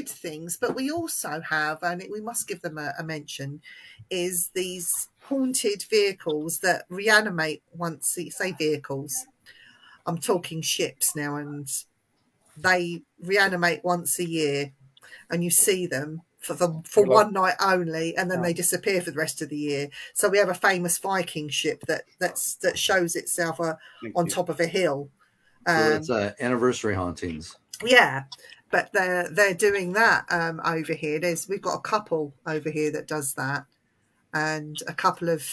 things, but we also have, and we must give them a mention, is these haunted vehicles that reanimate once. Say vehicles. I'm talking ships now, and they reanimate once a year, and you see them for one night only, and then they disappear for the rest of the year. So we have a famous Viking ship that shows itself on top of a hill. So it's anniversary hauntings. Yeah, but they're doing that over here. We've got a couple over here that does that, and a couple of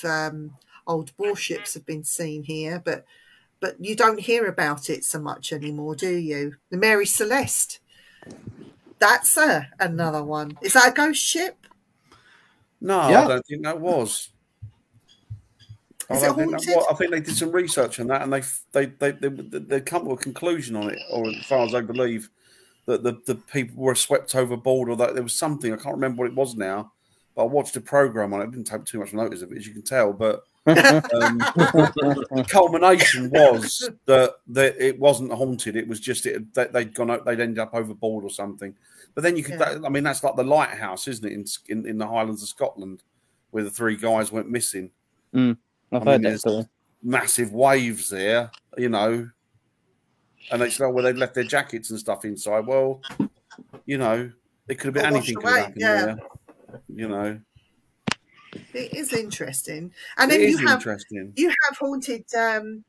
old warships have been seen here, but you don't hear about it so much anymore, do you? The Mary Celeste, that's another one. Is that a ghost ship? No, I don't think that was. Is it haunted? I think they did some research on that, and they come to a conclusion on it, or as far as I believe, that the people were swept overboard, or that there was something. I can't remember what it was now, but I watched a program on it. I didn't take too much notice of it, as you can tell. But the culmination was that it wasn't haunted. It was just they'd ended up overboard or something. But then you could, I mean, that's like the lighthouse, isn't it, in the Highlands of Scotland, where the 3 guys went missing. I've heard that story. Massive waves there, you know, and they said, well, they'd left their jackets and stuff inside. Well, you know, it could have been anything could have happened there, you know. It is interesting, and then you have haunted the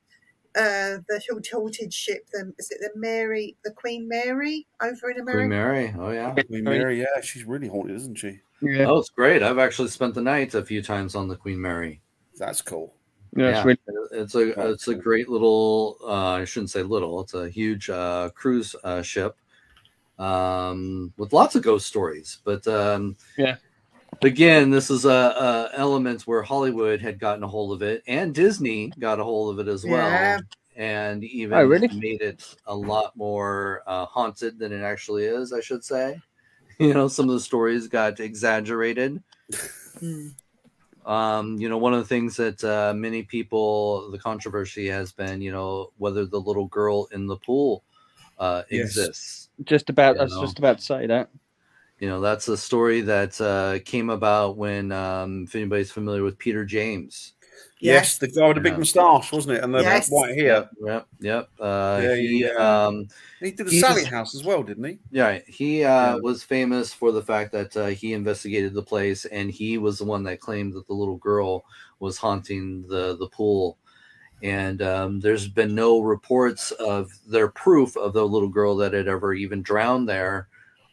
haunted ship. Is it the Queen Mary over in America? Queen Mary, oh yeah, Queen Mary, yeah, she's really haunted, isn't she? Yeah. Oh, it's great. I've actually spent the night a few times on the Queen Mary. That's cool. Yeah, it's a great little. I shouldn't say little. It's a huge cruise ship with lots of ghost stories. But again, this is a element where Hollywood had gotten a hold of it, and Disney got a hold of it as well, and even made it a lot more haunted than it actually is. I should say, you know, some of the stories got exaggerated. You know, one of the things that many people, the controversy has been, you know, whether the little girl in the pool exists. I was just about to say that. You know, that's a story that came about when, if anybody's familiar with Peter James. Yes, the guy with the big Yeah. moustache, wasn't it? And the Yes. white hair. Yep. He did the he's- Sally House as well, didn't he? Yeah, he Yeah. was famous for the fact that he investigated the place, and he was the one that claimed that the little girl was haunting the pool. And there's been no reports of their proof of the little girl that had ever even drowned there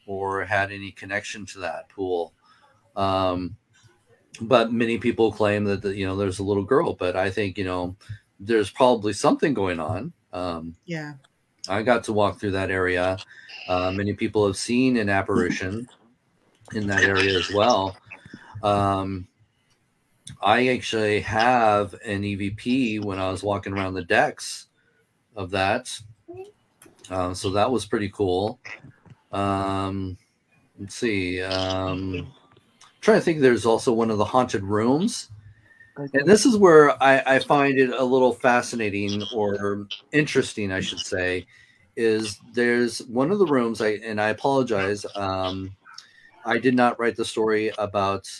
or had any connection to that pool. But many people claim that there's a little girl, but I think there's probably something going on. Yeah. I got to walk through that area. Many people have seen an apparition in that area as well. I actually have an EVP when I was walking around the decks of that. So that was pretty cool. Let's see. Trying to think, there's also one of the haunted rooms. And this is where I find it a little fascinating or interesting, I should say, is there's one of the rooms, and I apologize. I did not write the story about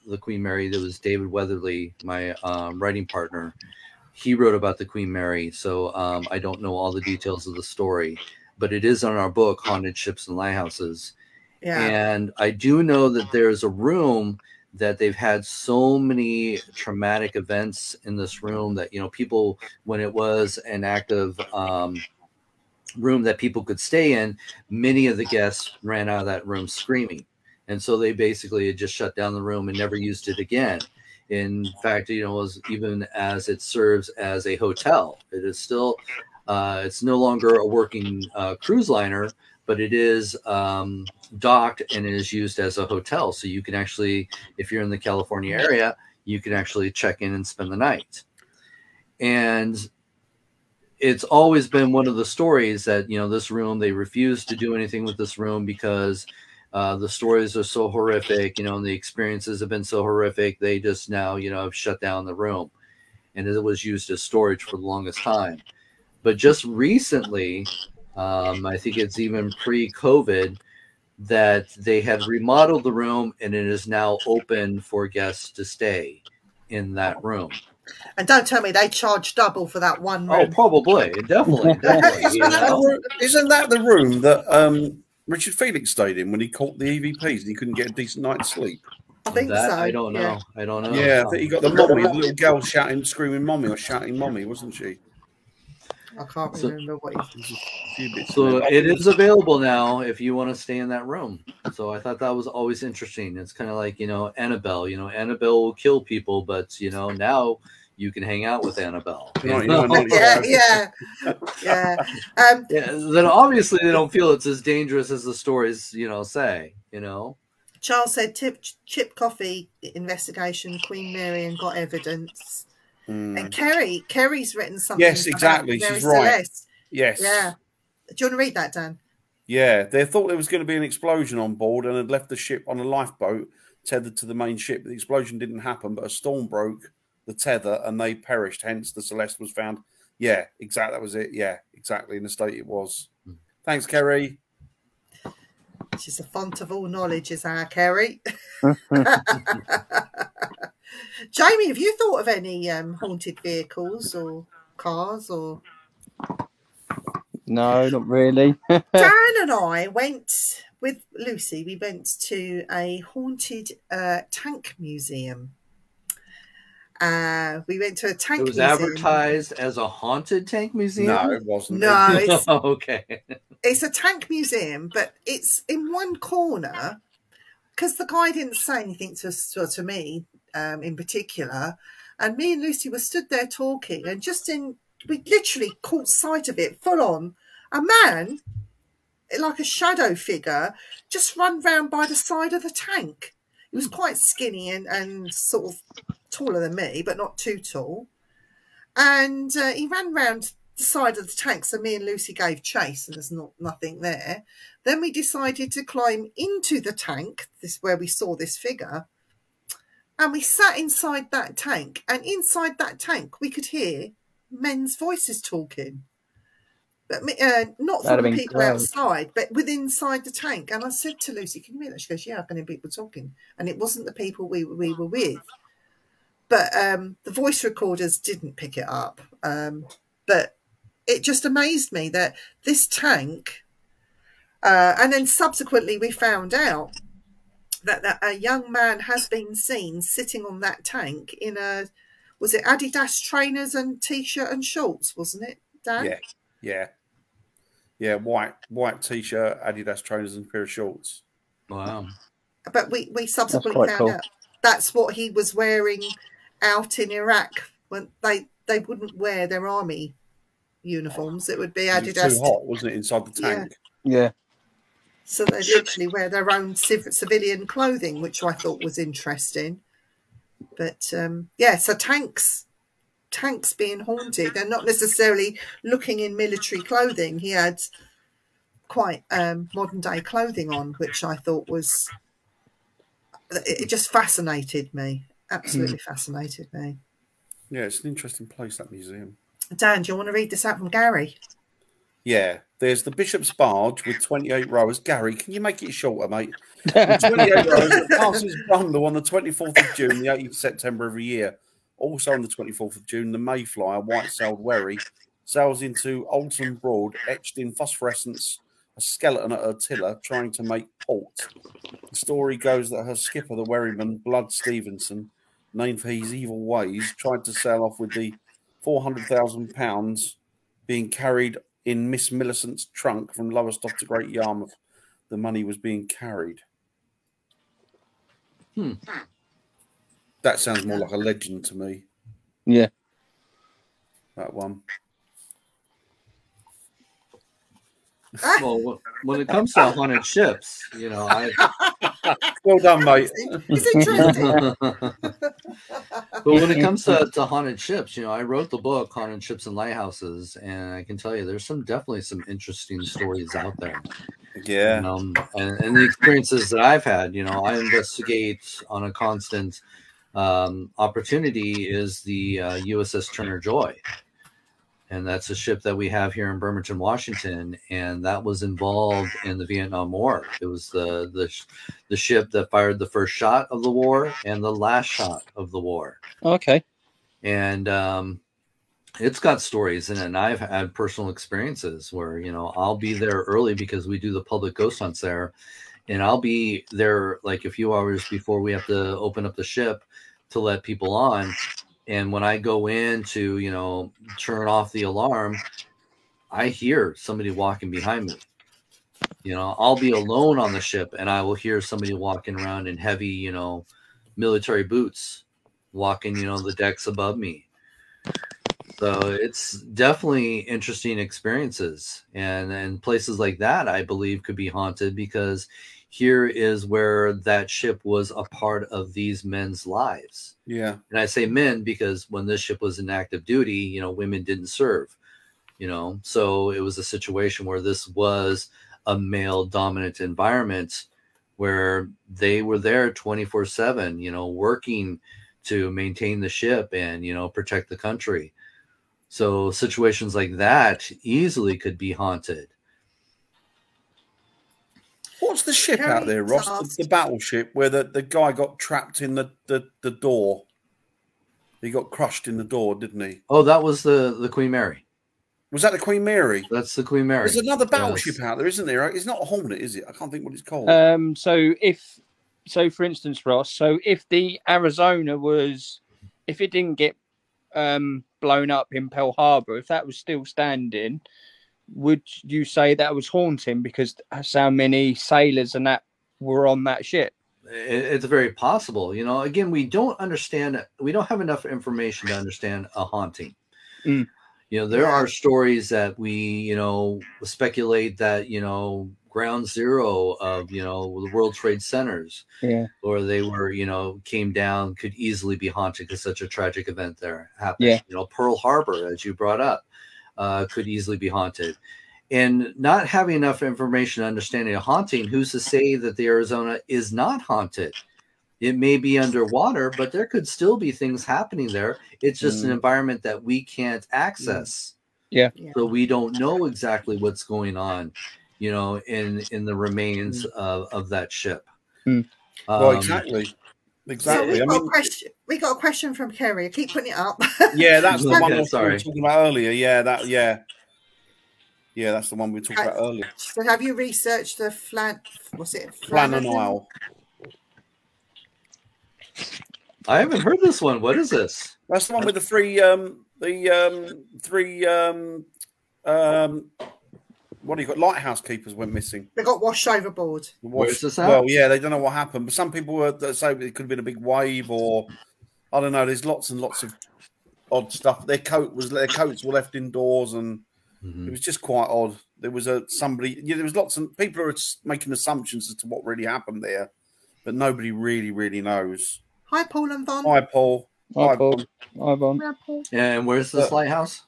the Queen Mary. There was David Weatherly, my writing partner. He wrote about the Queen Mary. So I don't know all the details of the story, but it is on our book, Haunted Ships and Lighthouses. Yeah. And I do know that there's a room that they've had so many traumatic events in this room that, people, when it was an active room that people could stay in, many of the guests ran out of that room screaming. And so they basically had just shut down the room and never used it again. In fact, was even as it serves as a hotel. It is still, it's no longer a working cruise liner, but it is docked and it is used as a hotel. So you can actually, if you're in the California area, you can actually check in and spend the night. And it's always been one of the stories that, this room, they refuse to do anything with this room because the stories are so horrific, and the experiences have been so horrific. They just now, have shut down the room, and it was used as storage for the longest time. But just recently, I think it's even pre-COVID, that they had remodeled the room and it is now open for guests to stay in that room. And don't tell me they charge double for that one room. Oh, probably. Definitely. Isn't that the room that Richard Felix stayed in when he caught the EVPs and he couldn't get a decent night's sleep? I think that, so. I don't know. Yeah. I don't know. Yeah, I think he got the mommy, the little girl screaming mommy or shouting mommy, wasn't she? I can't remember what So it is available now if you want to stay in that room. So I thought that was always interesting. It's kind of like, Annabelle. Annabelle will kill people, but, now you can hang out with Annabelle. Yeah. Then obviously they don't feel it's as dangerous as the stories, say, Charles said Chip Coffey investigation, Queen Mary and got evidence. And Kerry's written something. Yes, exactly. Mary She's right. Celeste. Yes. Yeah. Do you want to read that, Dan? Yeah. They thought there was going to be an explosion on board and had left the ship on a lifeboat tethered to the main ship. The explosion didn't happen, but a storm broke the tether and they perished. Hence, the Celeste was found. Yeah, exactly. That was it. Yeah, exactly. In the state it was. Thanks, Kerry. She's a font of all knowledge, is our Kerry. Jamie, have you thought of any haunted vehicles or cars or? No, not really. Dan and I went with Lucy. We went to a haunted tank museum. We went to a tank museum. It was advertised as a haunted tank museum? No, it wasn't. No, it's, okay. It's a tank museum, but it's in one corner because the guy didn't say anything to me in particular. And me and Lucy were stood there talking and we literally caught sight of it full on. A man, like a shadow figure, just run round by the side of the tank. He was quite skinny and sort of taller than me, but not too tall. And he ran round the side of the tank, so me and Lucy gave chase, and there's nothing there. Then we decided to climb into the tank, this where we saw this figure, and we sat inside that tank. And inside that tank, we could hear men's voices talking, but not from the people outside, but within inside the tank. And I said to Lucy, "Can you hear that?" She goes, "Yeah, I can hear people talking," and it wasn't the people we were with. but the voice recorders didn't pick it up. But it just amazed me that this tank, and then subsequently we found out that a young man has been seen sitting on that tank in a, was it Adidas trainers and t-shirt and shorts, wasn't it, Dan? Yeah, white t-shirt, Adidas trainers and a pair of shorts. Wow. But we subsequently found out that's what he was wearing out in Iraq when they wouldn't wear their army uniforms. It would be Adidas. It was too hot, wasn't it, inside the tank? Yeah. So they literally wear their own civilian clothing, which I thought was interesting. But yeah, so tanks being haunted and not necessarily looking in military clothing. He had quite modern day clothing on, which I thought was, it just fascinated me. Absolutely fascinated me. Yeah, it's an interesting place, that museum. Dan, do you want to read this out from Gary? Yeah, there's the Bishop's Barge with 28 rowers. Gary, can you make it shorter, mate? 28 rowers that passes Brundle on the 24th of June, the 18th of September every year. Also on the 24th of June, the Mayfly, a white-sailed wherry, sails into Alton Broad, etched in phosphorescence, a skeleton at her tiller, trying to make port. The story goes that her skipper, the wherryman Blood Stevenson, named for his evil ways, tried to sail off with the £400,000 being carried in Miss Millicent's trunk from Lowestoft to Great Yarmouth. The money was being carried. That sounds more like a legend to me. Yeah. That one. Well, when it comes to haunted ships, you know, well done, mate. It's interesting. But when it comes to haunted ships, you know, I wrote the book Haunted Ships and Lighthouses, and I can tell you there's definitely some interesting stories out there. Yeah. And the experiences that I've had, you know, I investigate on a constant opportunity is the USS Turner Joy. And that's a ship that we have here in Bremerton, Washington, and that was involved in the Vietnam War. It was the ship that fired the first shot of the war and the last shot of the war. Okay. And it's got stories in it, and I've had personal experiences where, you know, I'll be there early because we do the public ghost hunts there, and I'll be there like a few hours before we have to open up the ship to let people on. And when I go in to, you know, turn off the alarm, I hear somebody walking behind me. You know, I'll be alone on the ship and I will hear somebody walking around in heavy, you know, military boots, walking, you know, the decks above me. So it's definitely interesting experiences. And places like that, I believe, could be haunted because here is where that ship was a part of these men's lives. Yeah. And I say men because when this ship was in active duty, you know, women didn't serve, you know, so it was a situation where this was a male dominant environment where they were there 24/7, you know, working to maintain the ship and, you know, protect the country. So situations like that easily could be haunted. What's the ship out there, Ross? The battleship where the guy got trapped in the door. He got crushed in the door, didn't he? Oh, that was the Queen Mary. Was that the Queen Mary? That's the Queen Mary. There's another battleship out there, isn't there? It's not a Hornet, is it? I can't think what it's called. So for instance, Ross, if the Arizona if it didn't get blown up in Pearl Harbor, if that was still standing, would you say that was haunting because so many sailors and that were on that ship? It's very possible. You know, again, we don't have enough information to understand a haunting. You know, there are stories that we, you know, speculate that, you know, ground zero of, you know, the World Trade Centers, or they were, you know, came down, could easily be haunted because such a tragic event there happened. You know, Pearl Harbor, as you brought up, could easily be haunted. And not having enough information to understanding a haunting, who's to say that the Arizona is not haunted? It may be underwater, but there could still be things happening there. It's just an environment that we can't access. So we don't know exactly what's going on, you know, in the remains of that ship. Well, exactly. Exactly. So we got a question from Kerry. I keep putting it up. Yeah, that's the one we were Sorry. talking about earlier. Yeah, that's the one we were talking about earlier. So have you researched the Flannan Isle? I haven't heard this one. What is this? That's the one with the three what do you got? Lighthouse keepers went missing. They got washed overboard. Where's this at? Well, yeah, they don't know what happened. But some people say it could have been a big wave, or I don't know. There's lots and lots of odd stuff. Their coats were left indoors, and it was just quite odd. There was somebody. Yeah, there was lots of people are making assumptions as to what really happened there, but nobody really knows. Hi, Paul and Von. Hi, Paul. Hi, Paul. Hi, Von. And where's this lighthouse?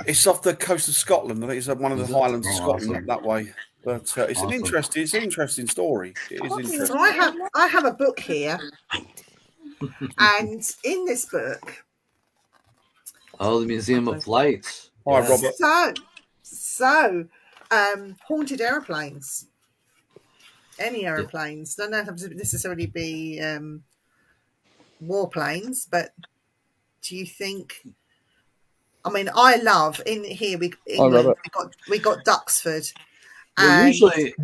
It's off the coast of Scotland. I think it's one of the Highlands of Scotland, awesome. that way. But it's Awesome. an interesting story. It is interesting. So I have a book here, and in this book, Oh, the Museum of Lights. Hi, Yes. Robert. so haunted aeroplanes. Any aeroplanes don't have to necessarily be warplanes, but do you think? I mean, I love in here. We got Duxford. Well, And usually,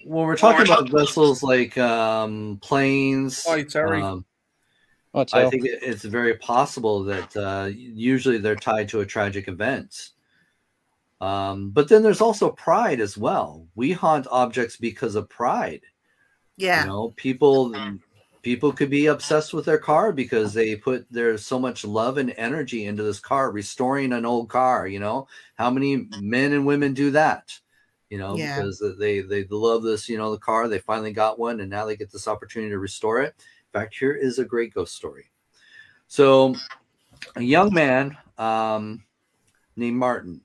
when we're talking about vessels like planes, Hi, Terry. I think it's very possible that usually they're tied to a tragic event. But then there's also pride as well. We haunt objects because of pride. yeah, You know, people could be obsessed with their car because they put there's so much love and energy into this car, restoring an old car. You know, how many men and women do that? You know, Yeah. because they love this, you know, the car, they finally got one and now they get this opportunity to restore it. In fact, here is a great ghost story. So a young man named Martin,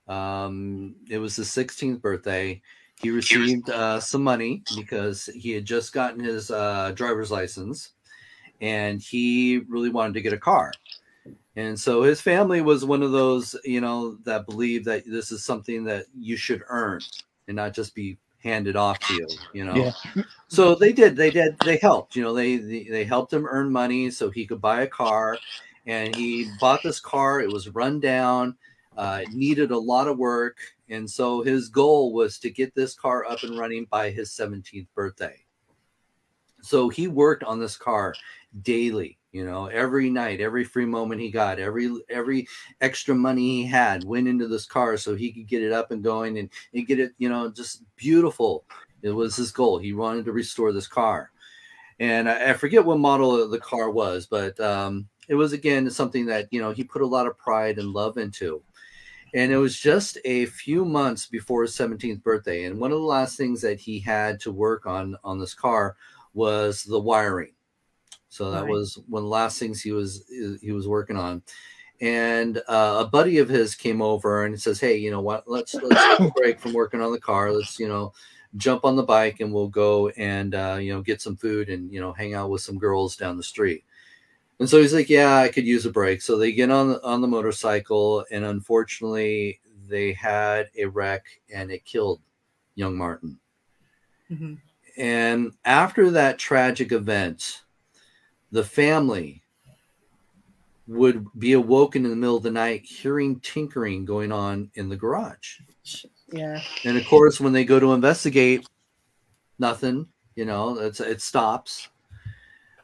it was his 16th birthday. He received some money because he had just gotten his driver's license and he really wanted to get a car. And so his family was one of those, you know, that believe that this is something that you should earn and not just be handed off to you, you know. Yeah. So they helped, you know, they helped him earn money so he could buy a car. And he bought this car. It was run down, it needed a lot of work. And so his goal was to get this car up and running by his 17th birthday. So he worked on this car daily, you know, every night, every free moment he got, every extra money he had went into this car so he could get it up and going and get it, you know, just beautiful. It was his goal. He wanted to restore this car. And I forget what model the car was, but it was, again, something that, you know, he put a lot of pride and love into. And it was just a few months before his 17th birthday. And one of the last things that he had to work on this car was the wiring. So that was one of the last things he was working on. And a buddy of his came over and he says, hey, you know what, let's take a break from working on the car. Let's, you know, jump on the bike and we'll go and, you know, get some food and, you know, hang out with some girls down the street. And so he's like, yeah, I could use a break. So they get on the motorcycle, and unfortunately they had a wreck and it killed young Martin. Mm-hmm. And after that tragic event, the family would be awoken in the middle of the night hearing tinkering going on in the garage. Yeah. And of course, when they go to investigate, nothing, you know, it stops.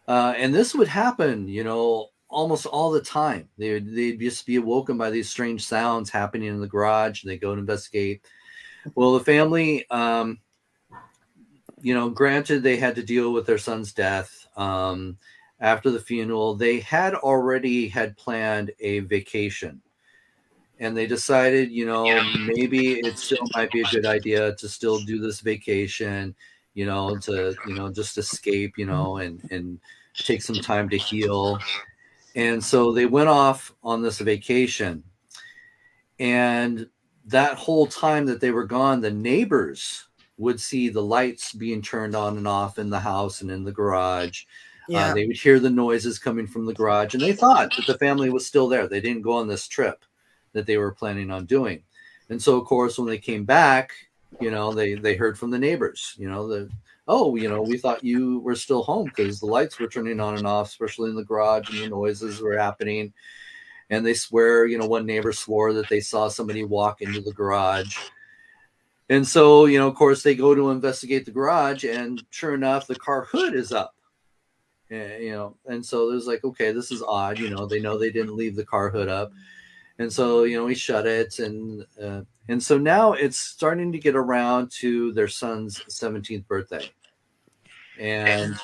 And this would happen, you know, almost all the time. They'd just be awoken by these strange sounds happening in the garage, and they go to investigate. Well, the family, you know, granted, they had to deal with their son's death. After the funeral, they had already planned a vacation. And they decided, you know, maybe it still might be a good idea to still do this vacation, you know, to, you know, just escape, you know, and take some time to heal. And so they went off on this vacation. And that whole time that they were gone, the neighbors would see the lights being turned on and off in the house and in the garage. Yeah. They would hear the noises coming from the garage, and they thought that the family was still there. They didn't go on this trip that they were planning on doing. And so, of course, when they came back, you know, they heard from the neighbors, you know, oh, you know, we thought you were still home because the lights were turning on and off, especially in the garage, and the noises were happening. And they swear, you know, one neighbor swore that they saw somebody walk into the garage. And so, you know, of course, they go to investigate the garage, and sure enough, the car hood is up. You know, and so there's like, okay, this is odd. You know they didn't leave the car hood up. And so, you know, we shut it. And so now it's starting to get around to their son's 17th birthday. And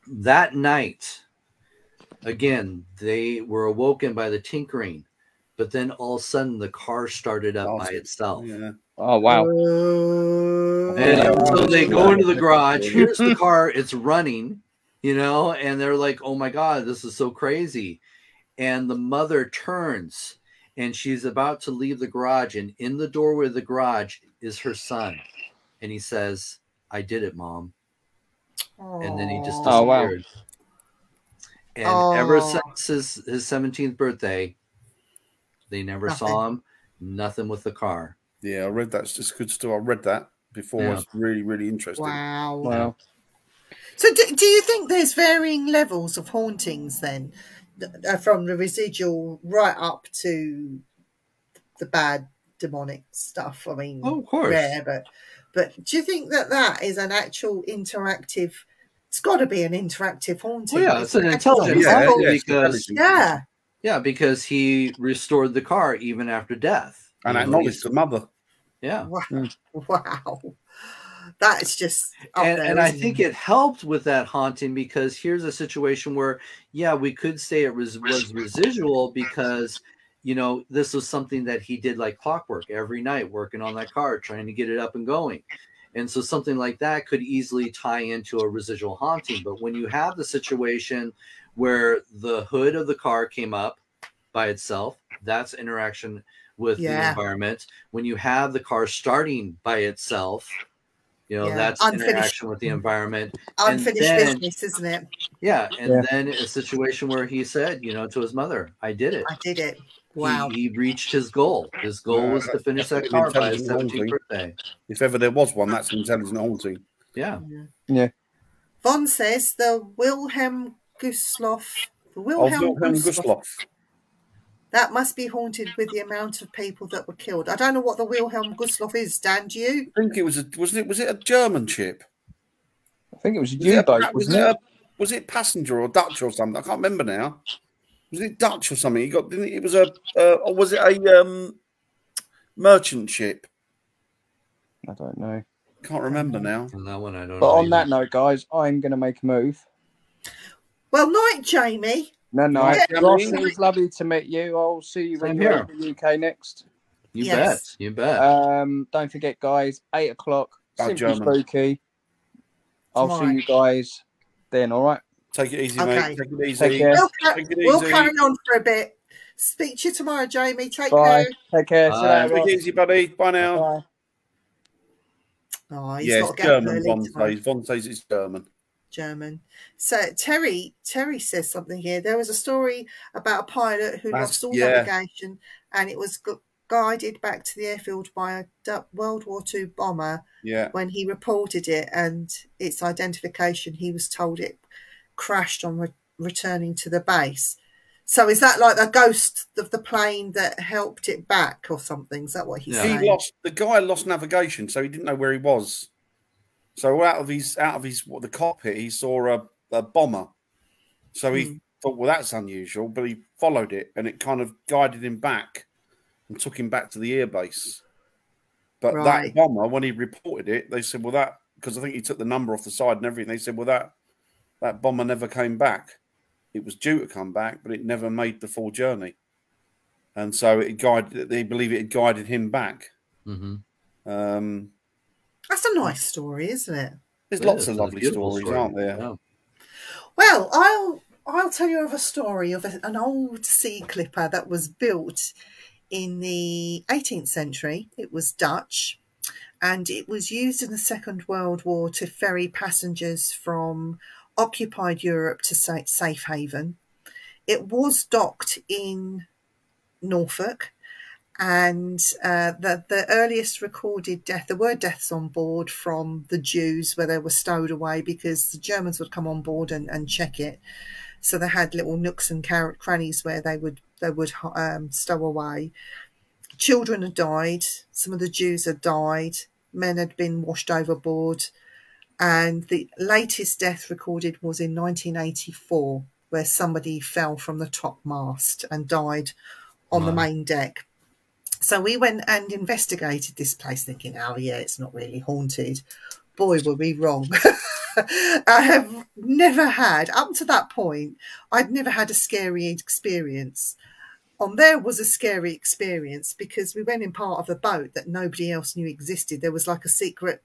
that night, again, they were awoken by the tinkering. But then all of a sudden, the car started up by itself. Yeah. Oh, wow. And so they go into the garage. Here's the car. It's running, you know, and they're like, oh, my God, this is so crazy. And the mother turns, and she's about to leave the garage. And in the doorway of the garage is her son. And he says, I did it, Mom. And then he just disappeared. Oh, wow. And ever since his 17th birthday, they never saw him. Nothing with the car. Yeah, I read that. It's just good stuff. I read that before. Yeah. It's really, really interesting. Wow. So do you think there's varying levels of hauntings then? From the residual right up to the bad demonic stuff? I mean, of course. Rare, but do you think that is an actual interactive? It's got to be an interactive haunting. Well, yeah, it's an intelligent haunting because he restored the car even after death and acknowledged the mother. Yeah. Wow. That's just and I think it helped with that haunting, because here's a situation where, yeah, we could say it was residual, because, you know, this was something that he did like clockwork every night, working on that car, trying to get it up and going. And so something like that could easily tie into a residual haunting. But when you have the situation where the hood of the car came up by itself, that's interaction with the environment. When you have the car starting by itself, you know, that's interaction with the environment. Unfinished business, isn't it? Yeah. And then a situation where he said, you know, to his mother, I did it. I did it. Wow. He reached his goal. His goal was to finish that car by his 17th birthday. If ever there was one, that's an intelligent haunting. Yeah. Von says the Wilhelm Gustloff. That must be haunted with the amount of people that were killed. I don't know what the Wilhelm Gustloff is. Dan, do you? I think it was was it a German ship? I think it was a U-boat, wasn't it? Was it passenger or Dutch or something? I can't remember now. Was it Dutch or something? It was a or was it a merchant ship? I don't know. Can't remember now. On that one, I don't know. But on that note, guys, I'm going to make a move. Well, night, Jamie. No. Ross, it was lovely to meet you. I'll see you when you're in the UK next. You bet. Don't forget, guys, 8 o'clock. Simply German. Spooky. I'll see you guys then, all right? Take it easy, mate. Take it easy. Take care. We'll carry on for a bit. Speak to you tomorrow, Jamie. Take Bye. care. Take care. Take it easy, buddy. Bye now. Bye. Oh, it's German. Von says it's German. So Terry says something here. There was a story about a pilot who lost all navigation, and it was guided back to the airfield by a World War II bomber. Yeah. When he reported it and its identification, he was told it crashed on returning to the base. So is that like the ghost of the plane that helped it back or something? Is that what he's saying? The guy lost navigation, so he didn't know where he was. So out of his the cockpit, he saw a bomber. So he thought, well, that's unusual, but he followed it, and it kind of guided him back and took him back to the airbase. But that bomber, when he reported it, they said, well, that, because I think he took the number off the side and everything. They said, well, that bomber never came back. It was due to come back, but it never made the full journey. And so they believe it had guided him back. Mm-hmm. That's a nice story, isn't it? There's lots of lovely stories, aren't there? Yeah. Well, I'll tell you of a story of an old sea clipper that was built in the 18th century. It was Dutch, and it was used in the Second World War to ferry passengers from occupied Europe to safe haven. It was docked in Norfolk, And the earliest recorded death, there were deaths on board from the Jews where they were stowed away because the Germans would come on board and check it. So they had little nooks and crannies where they would stow away. Children had died. Some of the Jews had died. Men had been washed overboard. And the latest death recorded was in 1984, where somebody fell from the top mast and died on the main deck. So we went and investigated this place thinking, oh, yeah, it's not really haunted. Boy, were we wrong. I have never had, up to that point, I'd never had a scary experience. On there was a scary experience because we went in part of a boat that nobody else knew existed. There was like a secret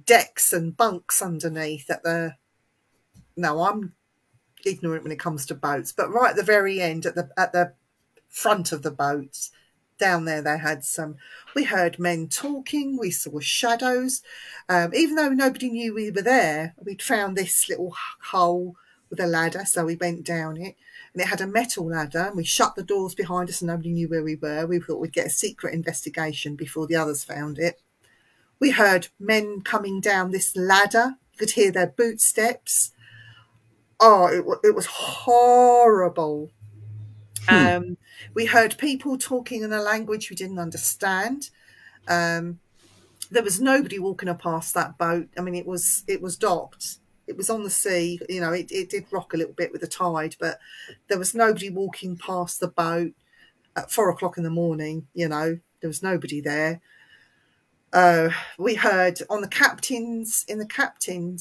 decks and bunks underneath at the... No, I'm ignorant when it comes to boats, but right at the very end, at the front of the boats, down there, they had some... We heard men talking. We saw shadows. Even though nobody knew we were there, we'd found this little hole with a ladder, so we went down it. And it had a metal ladder, and we shut the doors behind us and nobody knew where we were. We thought we'd get a secret investigation before the others found it. We heard men coming down this ladder. You could hear their boot steps. Oh, it was horrible. We heard people talking in a language we didn't understand. There was nobody walking past that boat. I mean, it was docked. It was on the sea. You know, it did rock a little bit with the tide, but there was nobody walking past the boat at 4 o'clock in the morning. You know, there was nobody there. We heard in the captain's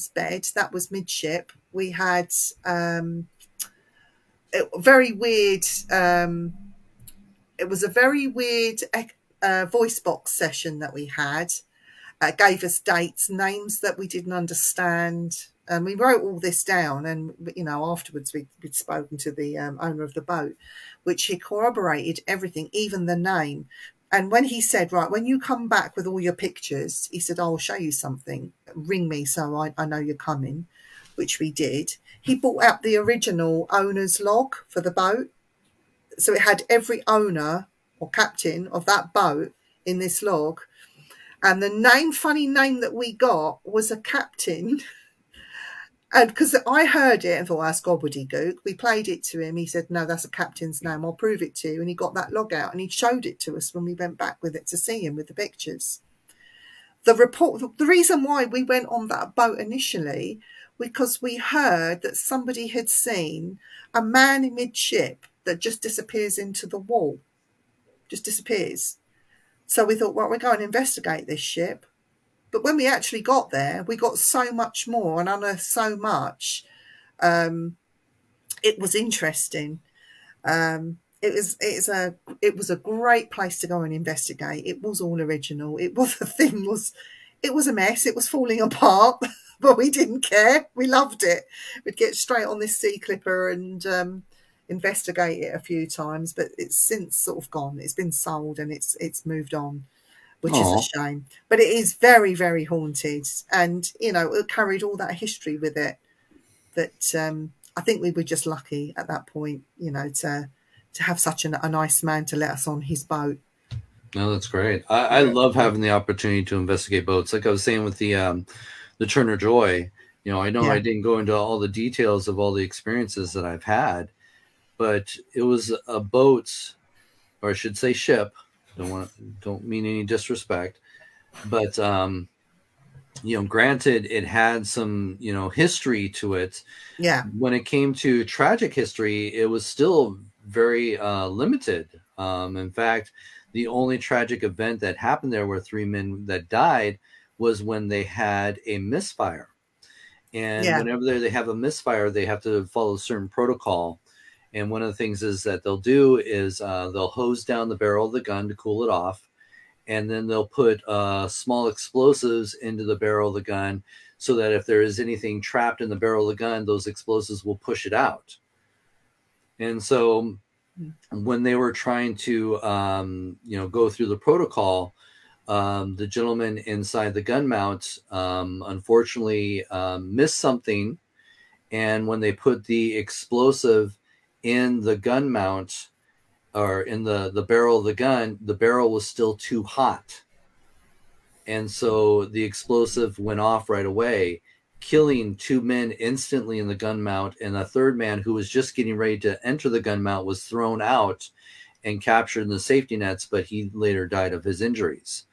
bed, that was midship, we had very weird, it was a very weird voice box session that we had. Gave us dates, names that we didn't understand. And we wrote all this down, and, you know, afterwards we'd spoken to the owner of the boat, which he corroborated everything, even the name. And when he said, right, when you come back with all your pictures, he said, I'll show you something. Ring me so I know you're coming, which we did. He brought out the original owner's log for the boat. So it had every owner or captain of that boat in this log. And the funny name that we got was a captain. And because I heard it and thought, that's gobbledygook. We played it to him. He said, no, that's a captain's name. I'll prove it to you. And he got that log out and he showed it to us when we went back with it to see him with the pictures. The reason why we went on that boat initially, because we heard that somebody had seen a man in midship that just disappears into the wall. Just disappears. So we thought, well, we're going to investigate this ship. But when we actually got there, we got so much more and unearthed so much. It was interesting. It was a great place to go and investigate. It was all original. It was a mess. It was falling apart, but we didn't care. We loved it. We'd get straight on this sea clipper and investigate it a few times, but it's since sort of gone. It's been sold and it's moved on, which is a shame. But it is very, very haunted, and you know, it carried all that history with it. That I think we were just lucky at that point, you know, to have such a nice man to let us on his boat. No, that's great. I love having the opportunity to investigate boats. Like I was saying with the Turner Joy, you know, I I didn't go into all the details of all the experiences that I've had, but it was a boat, or I should say ship. Don't mean any disrespect, but you know, granted, it had some, you know, history to it. Yeah. When it came to tragic history, it was still very limited. In fact, the only tragic event that happened there were 3 men that died was when they had a misfire. And whenever they have a misfire, they have to follow a certain protocol. And one of the things is that they'll do is they'll hose down the barrel of the gun to cool it off. And then they'll put small explosives into the barrel of the gun so that if there is anything trapped in the barrel of the gun, those explosives will push it out. And so when they were trying to, you know, go through the protocol, the gentleman inside the gun mount, unfortunately, missed something. And when they put the explosive in the gun mount, or in the barrel of the gun, the barrel was still too hot. And so the explosive went off right away, killing 2 men instantly in the gun mount. And a third man who was just getting ready to enter the gun mount was thrown out and captured in the safety nets, but he later died of his injuries.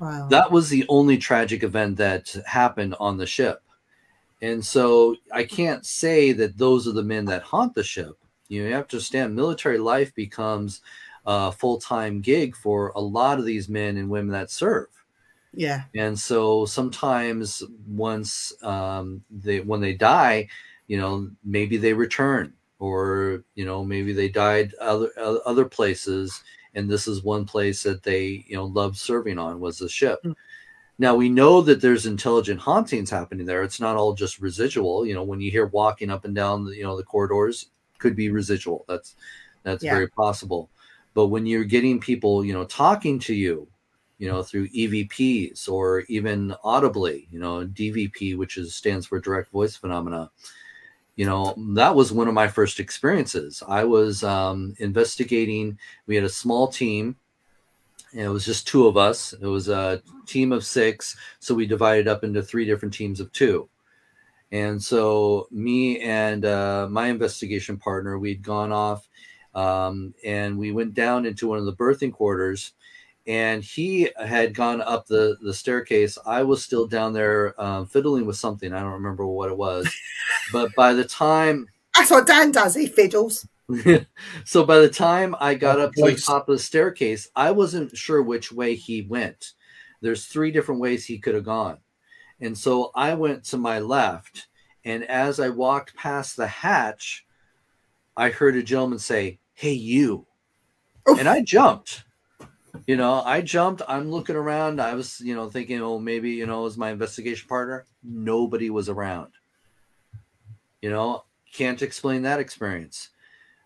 Wow. That was the only tragic event that happened on the ship. And so I can't say that those are the men that haunt the ship. You have to understand, military life becomes a full-time gig for a lot of these men and women that serve. Yeah. And so sometimes once when they die, maybe they return, or, maybe they died other places. And this is one place that they, loved serving on, was the ship. Mm. Now, we know that there's intelligent hauntings happening there. It's not all just residual. When you hear walking up and down, the corridors, could be residual. That's very possible. But when you're getting people, talking to you, through EVPs or even audibly, DVP, which stands for direct voice phenomena, that was one of my first experiences. I was investigating. We had a small team. And it was just 2 of us. It was a team of 6. So we divided up into 3 different teams of 2. And so me and my investigation partner, we'd gone off and we went down into one of the berthing quarters, and he had gone up the staircase. I was still down there fiddling with something. I don't remember what it was. But by the time... That's what Dan does. He fiddles. So by the time I got up to the top of the staircase, I wasn't sure which way he went. There's 3 different ways he could have gone. And so I went to my left, and as I walked past the hatch, I heard a gentleman say, "Hey, you." Oof. And I jumped. I'm looking around. I was, thinking, oh, maybe, it was my investigation partner. Nobody was around. Can't explain that experience.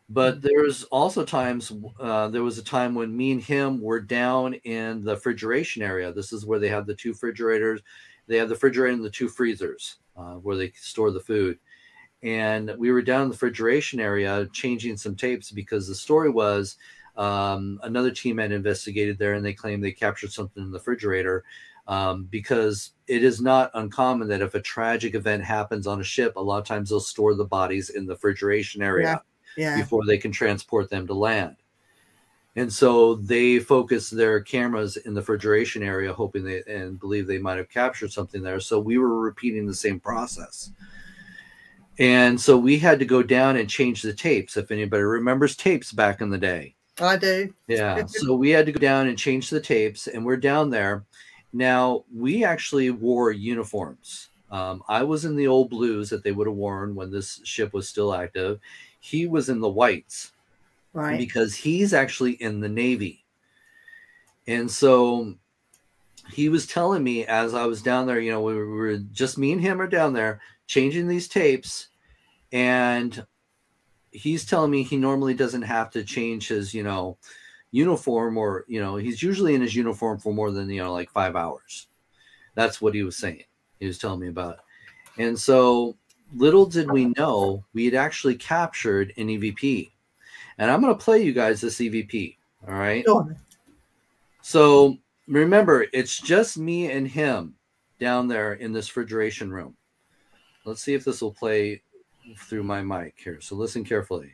But there's also times, there was a time when me and him were down in the refrigeration area. This is where they have the 2 refrigerators. They have the refrigerator and the 2 freezers where they store the food. And we were down in the refrigeration area changing some tapes, because the story was another team had investigated there, and they claimed they captured something in the refrigerator, because it is not uncommon that if a tragic event happens on a ship, a lot of times they'll store the bodies in the refrigeration area. Yeah. Before they can transport them to land. And so they focused their cameras in the refrigeration area, hoping and believe they might have captured something there. So we were repeating the same process. And so we had to go down and change the tapes. If anybody remembers tapes back in the day. I do. Yeah. So we had to go down and change the tapes, and we're down there. Now, we actually wore uniforms. I was in the old blues that they would have worn when this ship was still active. He was in the whites, right? Because he's actually in the Navy. And so he was telling me as I was down there, we were just, me and him are down there changing these tapes. And he's telling me he normally doesn't have to change his, uniform, or, he's usually in his uniform for more than, like 5 hours. That's what he was saying. He was telling me about it. And so little did we know, we had actually captured an EVP. And I'm going to play you guys this EVP. All right. Sure. So remember, it's just me and him down there in this refrigeration room. Let's see if this will play through my mic here. So listen carefully.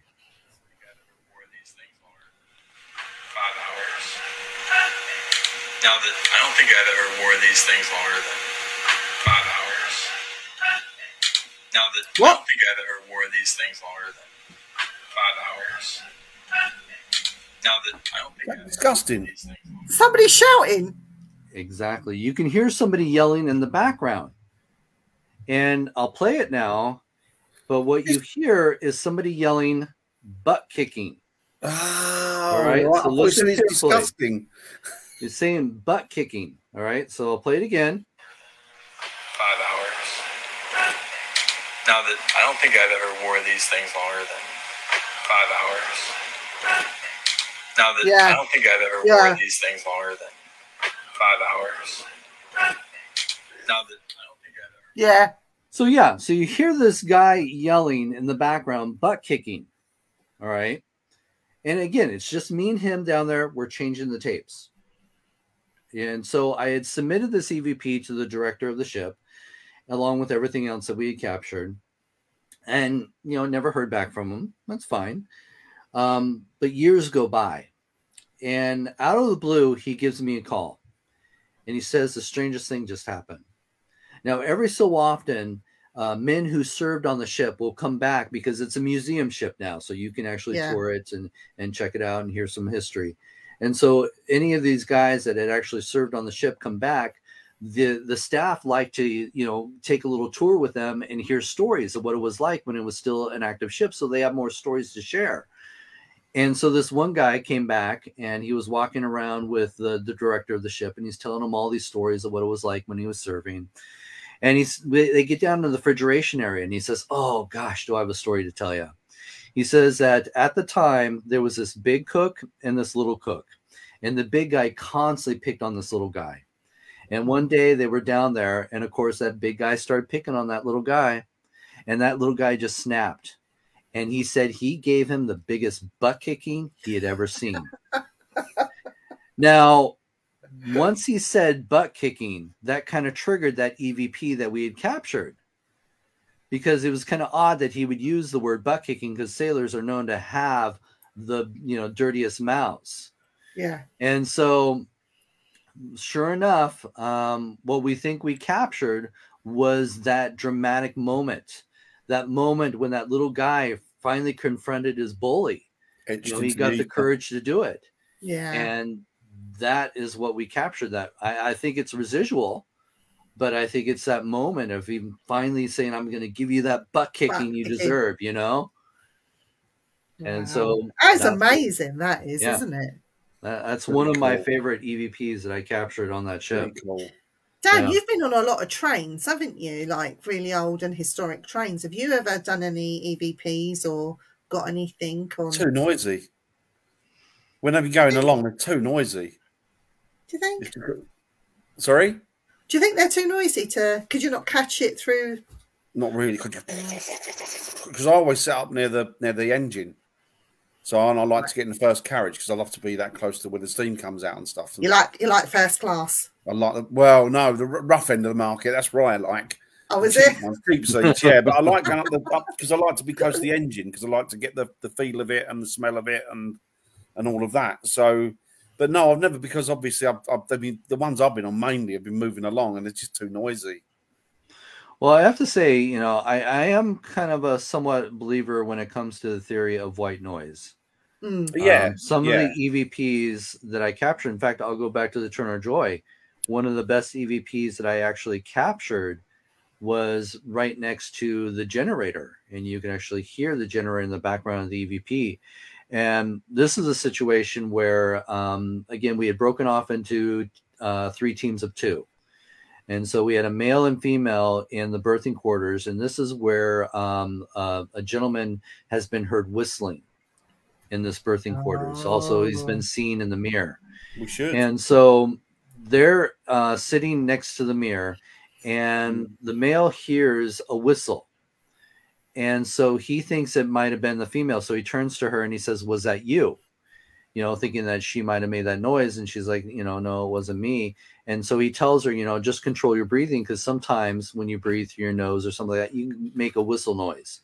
Now that I don't think I've ever wore these things longer than 5 hours. Now that I don't think I've ever wore these things longer than 5 hours. Now that I don't think I've disgusting. Somebody shouting. Exactly. You can hear somebody yelling in the background. And I'll play it now. But what you hear is somebody yelling butt kicking. Oh, all right. So listen, it's disgusting. It's saying butt kicking. All right. So I'll play it again. 5 hours. Now that I don't think I've ever wore these things longer than 5 hours. Now that I don't think I've ever wore these things longer than 5 hours. Now that I don't think I've ever. Yeah. So you hear this guy yelling in the background, butt kicking. All right. And again, it's just me and him down there. We're changing the tapes. And so I had submitted this EVP to the director of the ship, along with everything else that we had captured. And, you know, never heard back from him. That's fine. But years go by. And out of the blue, he gives me a call. And he says the strangest thing just happened. Now, every so often, men who served on the ship will come back because it's a museum ship now. So you can actually tour it and check it out and hear some history. And so any of these guys that had actually served on the ship come back, the staff like to, you know, take a little tour with them and hear stories of what it was like when it was still an active ship. So they have more stories to share. And so this one guy came back and he was walking around with the director of the ship, and he's telling him all these stories of what it was like when he was serving. And they get down to the refrigeration area, and he says, "Oh gosh, do I have a story to tell you?" He says that at the time there was this big cook and this little cook, and the big guy constantly picked on this little guy. And one day they were down there, and of course that big guy started picking on that little guy, and that little guy just snapped. And he said he gave him the biggest butt kicking he had ever seen. Now, once he said butt kicking, that kind of triggered that EVP that we had captured, because it was kind of odd that he would use the word butt kicking, because sailors are known to have the, you know, dirtiest mouths. Yeah. And so sure enough, what we think we captured was that dramatic moment. That moment when that little guy finally confronted his bully. You know, he got the courage to do it. Yeah. And that is what we captured. That I think it's residual, but I think it's that moment of him finally saying, "I'm going to give you that butt kicking you deserve," you know? Wow. And so that's amazing. That is, isn't it? That's one of my favorite EVPs that I captured on that ship. Cool. Dan, you've been on a lot of trains, haven't you? Like really old and historic trains. Have you ever done any EVPs or got anything on? Too noisy. When they're going along, they're too noisy. Do you think? Sorry? Do you think they're too noisy to? Could you not catch it through? Not really, because I always sit up near the engine. So I like to get in the first carriage because I love to be that close to where the steam comes out and stuff. You like first class? I like the rough end of the market. That's right. I like. Oh, is it? Cheap seats, yeah. But I like going up because I like to be close to the engine because I like to get the feel of it and the smell of it and all of that. So, but no, I've never, because obviously the ones I've been on mainly have been moving along and it's just too noisy. Well, I have to say, you know, I am kind of a somewhat believer when it comes to the theory of white noise. Mm. Some of the EVPs that I captured, in fact, I'll go back to the Turner Joy. One of the best EVPs that I actually captured was right next to the generator, and you can actually hear the generator in the background of the EVP. And this is a situation where, again, we had broken off into 3 teams of 2. And so we had a male and female in the berthing quarters. And this is where a gentleman has been heard whistling in this berthing quarters. Also, he's been seen in the mirror. We should. And so they're sitting next to the mirror, and the male hears a whistle. And so he thinks it might have been the female. So he turns to her and he says, "Was that you?" You know, thinking that she might have made that noise. And she's like, you know, "No, it wasn't me." And so he tells her, you know, just control your breathing, because sometimes when you breathe through your nose or something like that, you can make a whistle noise.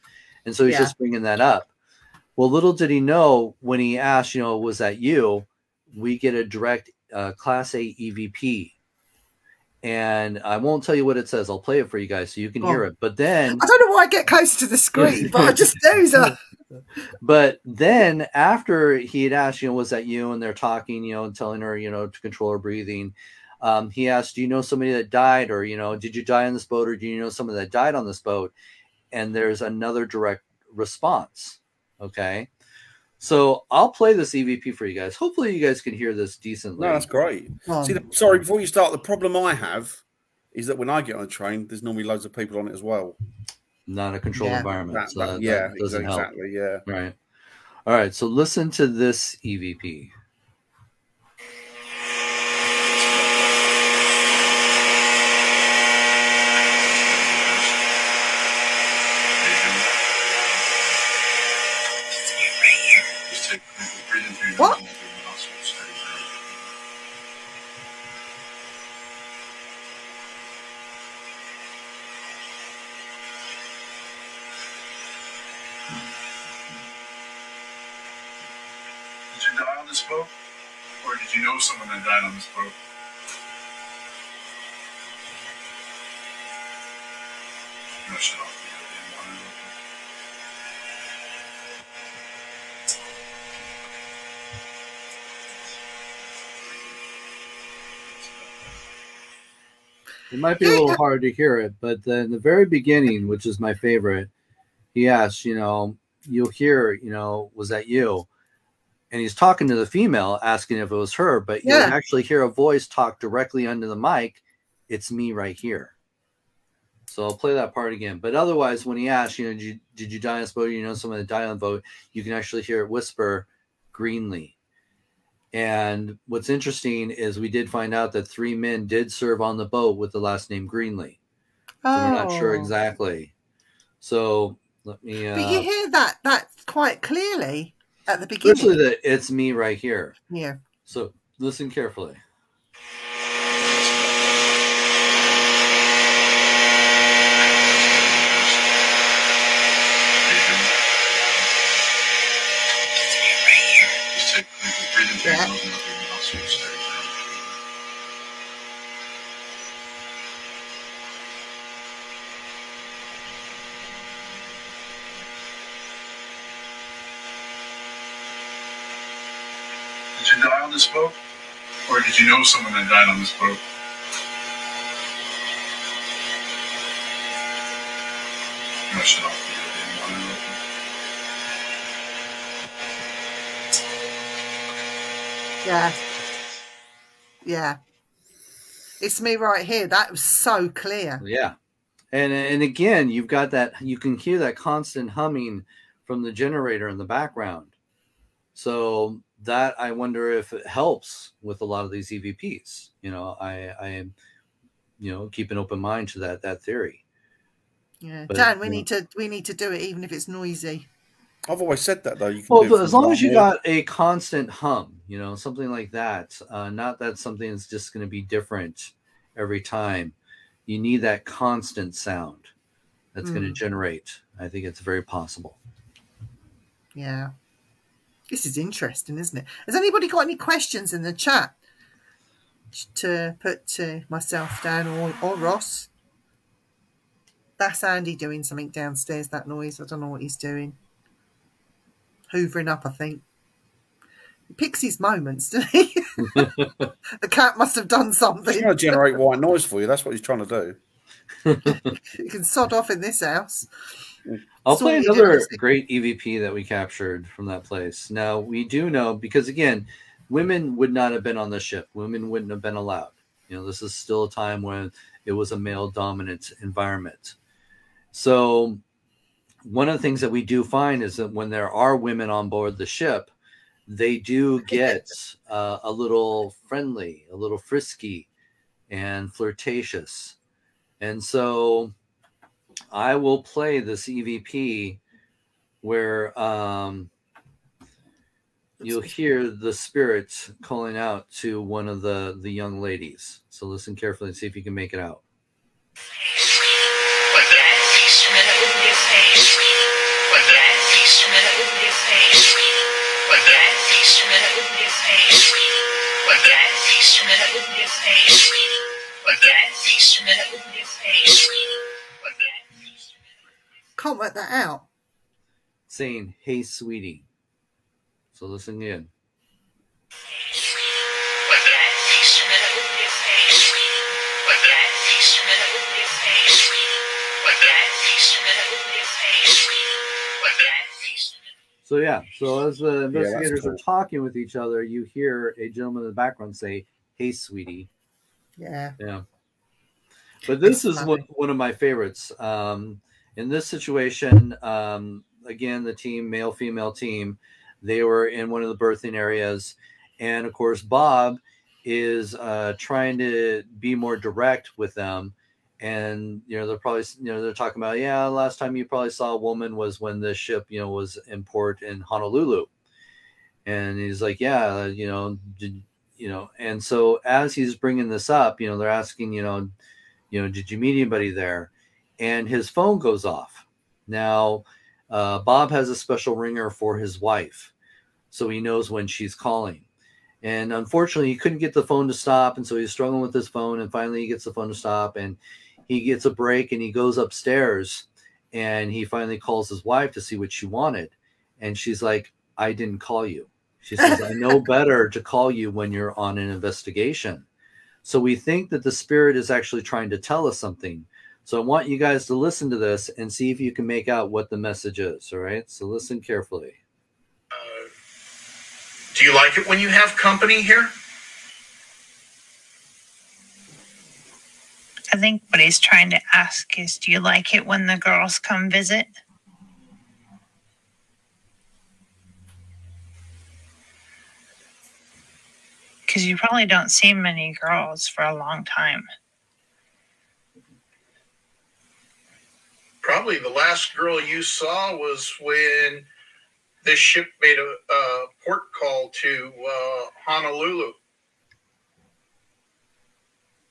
And so he's just bringing that up. Well, little did he know, when he asked, you know, "Was that you?" we get a direct Class A EVP. And I won't tell you what it says. I'll play it for you guys so you can hear it. But then I don't know why I get close to the screen, but I just do so. But then after he had asked, you know, "Was that you?" and they're talking, you know, and telling her, you know, to control her breathing. He asked, "Do you know somebody that died?" or, you know, "Did you die on this boat?" or "Do you know someone that died on this boat?" And there's another direct response. Okay. So I'll play this EVP for you guys. Hopefully you guys can hear this decently. No, that's great. See, sorry, before you start, the problem I have is that when I get on a train, there's normally loads of people on it as well. Not a controlled environment. That doesn't help. Exactly, yeah. Right. All right. So listen to this EVP. this boat? Or did you know someone that died on this boat? No, shut off. It might be a little hard to hear it, but in the very beginning, which is my favorite, he asks, you'll hear, was that you? And he's talking to the female, asking if it was her, but you actually hear a voice talk directly under the mic. It's me right here. So I'll play that part again. But otherwise, when he asks, did you die on this boat? Someone that died on the boat, you can actually hear it whisper, Greenlee. And what's interesting is we did find out that 3 men did serve on the boat with the last name Greenlee. So we're not sure exactly. So let me. But you hear that quite clearly at the beginning. Especially that it's me right here. Yeah. So listen carefully. Yeah. Did you die on this boat? Or did you know someone that died on this boat? No, shut off. Yeah. Yeah. It's me right here. That was so clear. Yeah. And again, you've got that, you can hear that constant humming from the generator in the background. So that, I wonder if it helps with a lot of these EVPs. I keep an open mind to that theory. Yeah. But, Dan, we need to do it even if it's noisy. I've always said that, though. But as long as you got a constant hum, something like that, not that something that's just going to be different every time. You need that constant sound that's going to generate. I think it's very possible. Yeah. This is interesting, isn't it? Has anybody got any questions in the chat to put to myself, Dan, or Ross? That's Andy doing something downstairs, that noise. I don't know what he's doing. Hoovering up, I think. He picks his moments, doesn't he? The cat must have done something. He's trying to generate white noise for you. That's what he's trying to do. You can sod off in this house. I'll play another great EVP that we captured from that place. Now, we do know, because again, women would not have been on the ship. Women wouldn't have been allowed. This is still a time when it was a male-dominant environment. So one of the things that we do find is that when there are women on board the ship, they do get a little friendly, a little frisky, and flirtatious. And so I will play this EVP where you'll hear the spirits calling out to one of the young ladies. So listen carefully and see if you can make it out. Can't work that out. Saying, "Hey, sweetie." So listen in. So yeah, so as the investigators are talking with each other, you hear a gentleman in the background say, "Hey, sweetie." Yeah. Yeah. But this is one of my favorites. In this situation, again, the team, male-female team, they were in one of the berthing areas. And, of course, Bob is trying to be more direct with them. And, they're probably, they're talking about, last time you probably saw a woman was when the ship, was in port in Honolulu. And he's like, and so as he's bringing this up, they're asking, did you meet anybody there? And his phone goes off. Now, Bob has a special ringer for his wife. so he knows when she's calling. And unfortunately, he couldn't get the phone to stop, and so he's struggling with his phone, and finally he gets the phone to stop, and he gets a break, and he goes upstairs, and he finally calls his wife to see what she wanted. And she's like, I didn't call you. She says, I know better to call you when you're on an investigation. So we think that the spirit is actually trying to tell us something. So I want you guys to listen to this and see if you can make out what the message is. All right. So listen carefully. Do you like it when you have company here? I think what he's trying to ask is, do you like it when the girls come visit? Because you probably don't see many girls for a long time. Probably the last girl you saw was when this ship made a port call to Honolulu.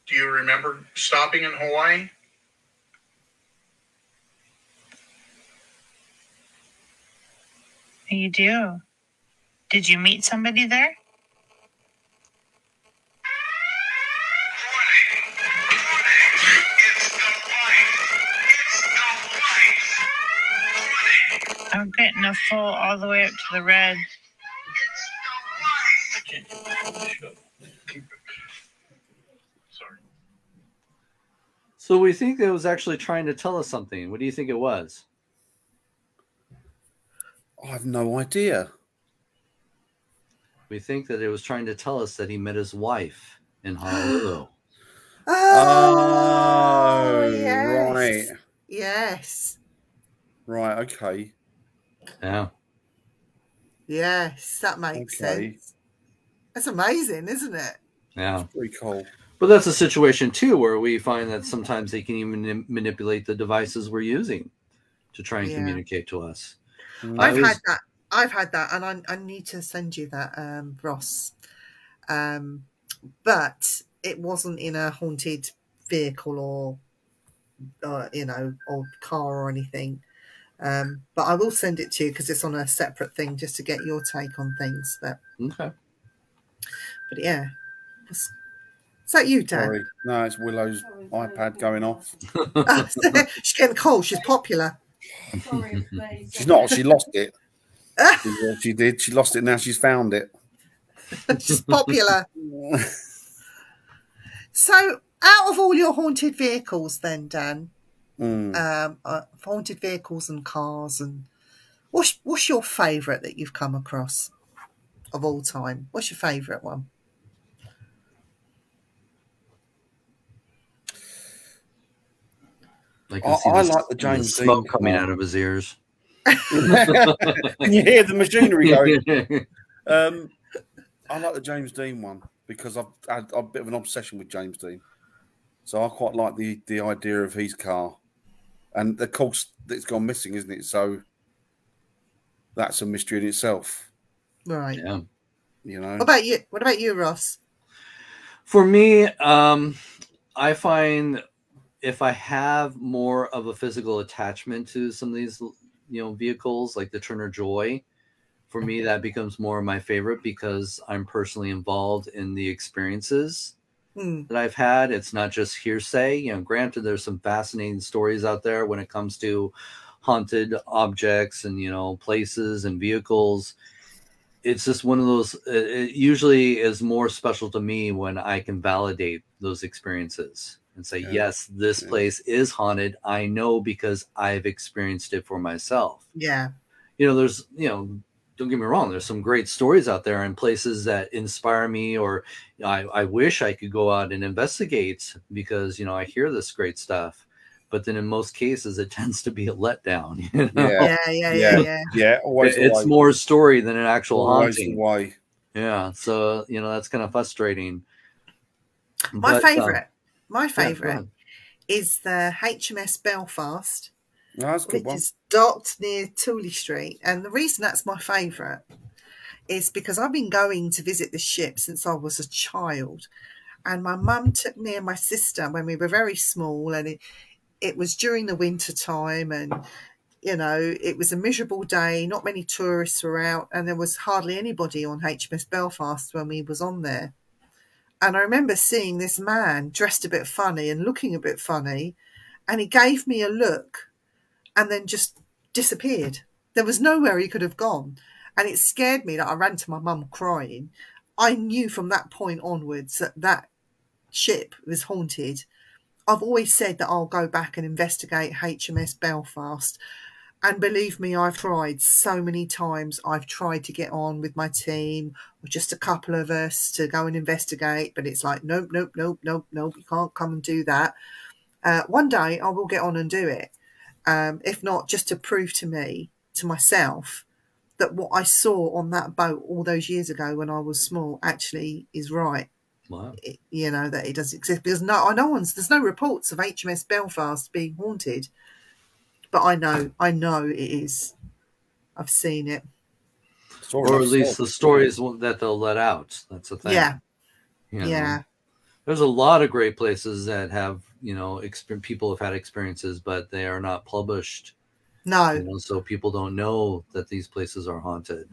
Do you remember stopping in Hawaii? You do. Did you meet somebody there? I'm getting a full all the way up to the red. Sorry. So we think it was actually trying to tell us something. What do you think it was? I have no idea. We think that it was trying to tell us that he met his wife in Honolulu. Oh, yes. right. Yes. Right, okay. Yeah. Yes, that makes sense. That's amazing, isn't it? Yeah. That's pretty cool. But that's a situation, too, where we find that sometimes they can even manipulate the devices we're using to try and communicate to us. I've had that, and I need to send you that, Ross. But it wasn't in a haunted vehicle or car or anything. But I will send it to you because it's on a separate thing, just to get your take on things. But okay. But yeah, is that you, Dan? Sorry. No, it's Willow's iPad going off. She's getting cold. She's popular. She's not. She lost it. She did. She lost it. Now she's found it. She's popular. So, out of all your haunted vehicles, then, Dan, haunted vehicles and cars, and what's your favourite that you've come across of all time? What's your favourite one? I like the James Dean smoke coming out of his ears. And you hear the machinery going. I like the James Dean one because I've had a bit of an obsession with James Dean, so I quite like the idea of his car, and of course it's gone missing, isn't it? So that's a mystery in itself, right? Yeah. You know. What about you, Ross? For me, I find if I have more of a physical attachment to some of these, vehicles like the Turner Joy, for me, that becomes more of my favorite because I'm personally involved in the experiences that I've had. It's not just hearsay. Granted, there's some fascinating stories out there when it comes to haunted objects and, places and vehicles. It's just one of those, it usually is more special to me when I can validate those experiences and say, yes, this place is haunted. I know because I've experienced it for myself. Yeah. There's, don't get me wrong, there's some great stories out there and places that inspire me, or I wish I could go out and investigate because, I hear this great stuff. But then in most cases, it tends to be a letdown. Yeah. Always it's more story than an actual haunting. Why? Yeah. So, that's kind of frustrating. My favorite is the HMS Belfast, which is docked near Tooley Street. And the reason that's my favorite is because I've been going to visit this ship since I was a child. And my mum took me and my sister when we were very small, and it was during the winter time, and You know, it was a miserable day. Not many tourists were out, and there was hardly anybody on HMS Belfast when we was on there. And I remember seeing this man dressed a bit funny and looking a bit funny, and he gave me a look and then just disappeared. There was nowhere he could have gone. And it scared me that I ran to my mum crying. I knew from that point onwards that that ship was haunted. I've always said that I'll go back and investigate HMS Belfast. And believe me, I've tried so many times. I've tried to get on with my team, or just a couple of us, to go and investigate. But it's like, nope, nope, nope, nope, nope. You can't come and do that. One day I will get on and do it. If not, just to prove to myself, that what I saw on that boat all those years ago when I was small actually is right. Wow. You know, that it does exist. Because there's no reports of HMS Belfast being haunted. But I know it is. I've seen it. Or at least the stories that they'll let out. That's the thing. Yeah. You know? Yeah. There's a lot of great places that have, you know, people have had experiences, but they are not published. No. You know, so people don't know that these places are haunted.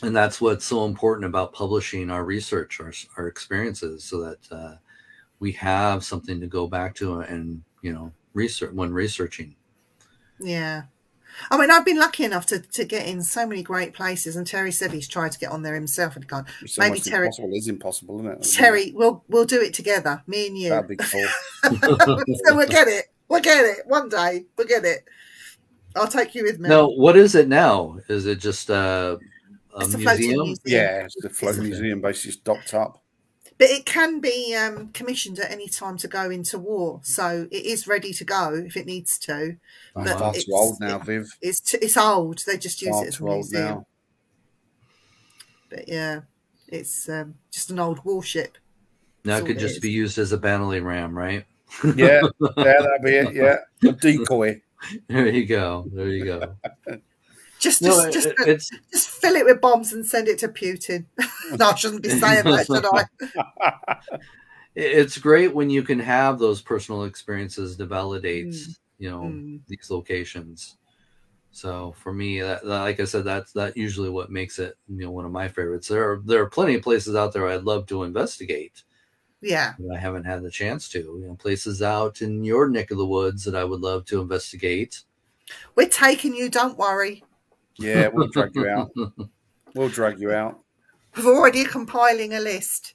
And that's what's so important about publishing our research, our experiences, so that we have something to go back to and, you know, research when researching. Yeah. I mean, I've been lucky enough to get in so many great places, and Terry said he's tried to get on there himself and gone. Maybe Terry, impossible is impossible, isn't it? Terry, we'll do it together, me and you. That'd be cool. So we'll get it. One day we'll get it. I'll take you with me. No, what is it now? Is it just a museum? Yeah, it's the floating museum, basically just docked up. But it can be commissioned at any time to go into war, so it is ready to go if it needs to. Oh, that's too old now, Viv. It's old. They just use it as a museum. Now. But yeah, it's just an old warship. Now it could just be used as a Bannerly ram, right? Yeah, that'd be it. Yeah, a decoy. There you go. There you go. Just fill it with bombs and send it to Putin. No, I shouldn't be saying that, should I? It's great when you can have those personal experiences to validate, you know, these locations. So for me, that, like I said, that's usually what makes it, you know, one of my favorites. There are plenty of places out there I'd love to investigate. Yeah, but I haven't had the chance to. You know, places out in your neck of the woods that I would love to investigate. We're taking you. Don't worry. Yeah, we'll drag you out. We'll drag you out. We're already compiling a list.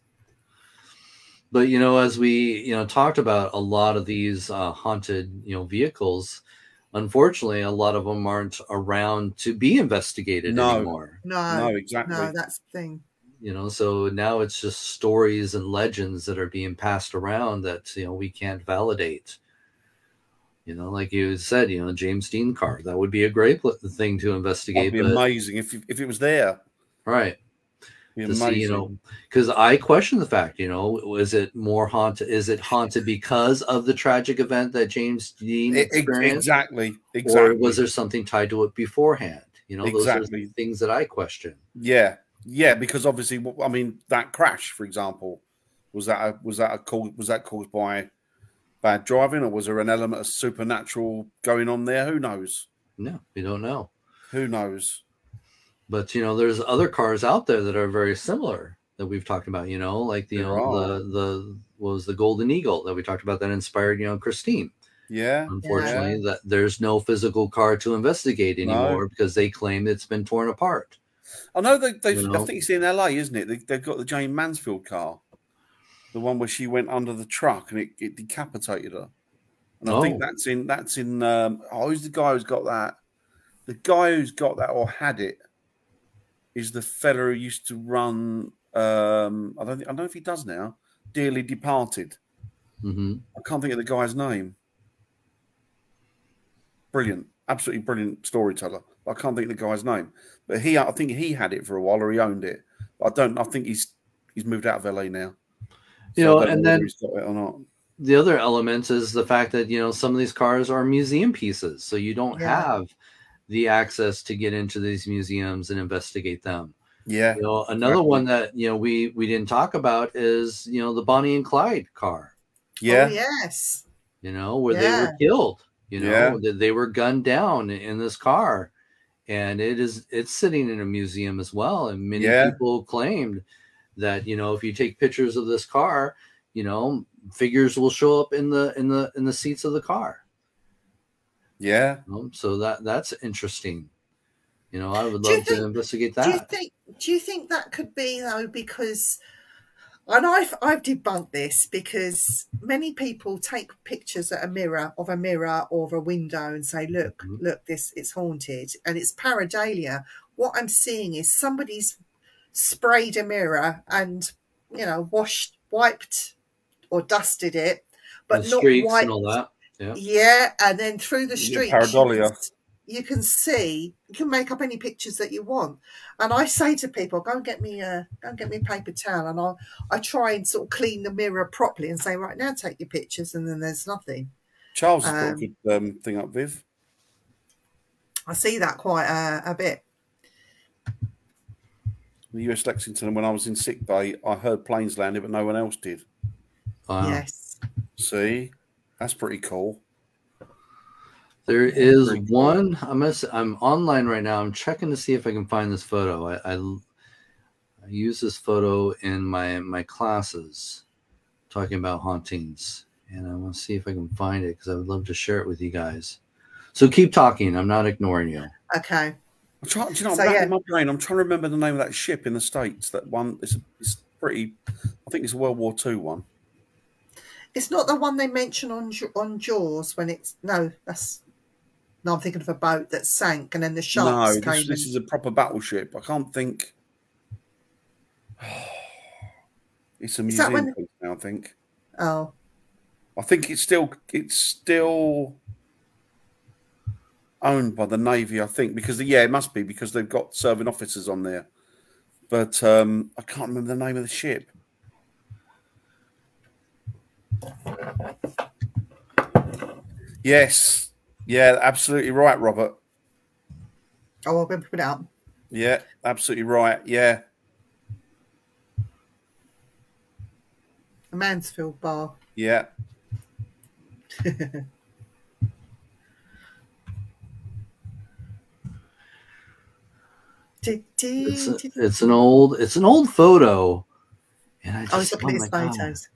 But, you know, as we, you know, talked about a lot of these haunted, you know, vehicles, unfortunately, a lot of them aren't around to be investigated anymore. No, exactly. No, that's the thing. You know, so now it's just stories and legends that are being passed around that, you know, we can't validate. You know, like you said, you know, James Dean car, that would be a great thing to investigate. That'd be amazing if it was there. Right. To see, you know, because I question the fact, you know, is it more haunted? Is it haunted because of the tragic event that James Dean experienced? Exactly. Or was there something tied to it beforehand? You know, those are things that I question. Yeah. Yeah, because obviously, I mean, that crash, for example, was that caused by bad driving, or was there an element of supernatural going on there? Who knows? No, we don't know. Who knows? But, you know, there's other cars out there that are very similar that we've talked about, you know, like the Golden Eagle that we talked about that inspired, you know, Christine. Yeah. Unfortunately, that there's no physical car to investigate anymore because they claim it's been torn apart. I know I think it's in LA, isn't it? They've got the Jane Mansfield car. The one where she went under the truck and it decapitated her. And I think that's in who's the guy who's got that? The guy who's got that or had it is the fella who used to run I don't know if he does now, Dearly Departed. Mm-hmm. I can't think of the guy's name. Brilliant, absolutely brilliant storyteller. I can't think of the guy's name. But I think he had it for a while, or he owned it. I think he's moved out of LA now. You know, and then he's got it or not. The other element is the fact that, you know, some of these cars are museum pieces, so you don't have the access to get into these museums and investigate them. Yeah. You know, another one that, you know, we didn't talk about is, you know, the Bonnie and Clyde car. Yeah. Oh, yes. You know, where they were killed. You know, they were gunned down in this car, and it's sitting in a museum as well. And many people claimed that, you know, if you take pictures of this car, you know, figures will show up in the seats of the car. Yeah. So that's interesting. You know, I would love to investigate that. Do you think that could be, though, because, and I've debunked this, because many people take pictures at a mirror or of a window and say, look, this, it's haunted, and it's pareidolia. What I'm seeing is somebody's sprayed a mirror and, you know, wiped or dusted it, but not wiped. And all that. Yeah, and then through the street, you can see, you can make up any pictures that you want. And I say to people, go and get me a paper towel, and I try and sort of clean the mirror properly and say, right, now take your pictures, and then there's nothing. Charles has got a good thing up, Viv. I see that quite a bit. The US Lexington, when I was in sick bay, I heard planes landing, but no one else did. Yes. See, that's pretty cool. There is one. I'm online right now. I'm checking to see if I can find this photo. I use this photo in my classes, talking about hauntings, and I want to see if I can find it because I would love to share it with you guys. So keep talking. I'm not ignoring you. Okay. I'm trying. Do you know, in my brain, I'm trying to remember the name of that ship in the States. That one is pretty. I think it's a World War II one. It's not the one they mention on Jaws when it's No, I'm thinking of a boat that sank and then the sharks came. No, this is a proper battleship. I can't think. It's a museum piece now, I think. Oh. I think it's still owned by the Navy, I think, because it must be, because they've got serving officers on there. But I can't remember the name of the ship. Yes. Yeah, absolutely right, Robert. Oh, I'm going to put it up. Yeah, absolutely right. Yeah. A Mansfield bar. Yeah. It's an old photo. And I was looking at his photos.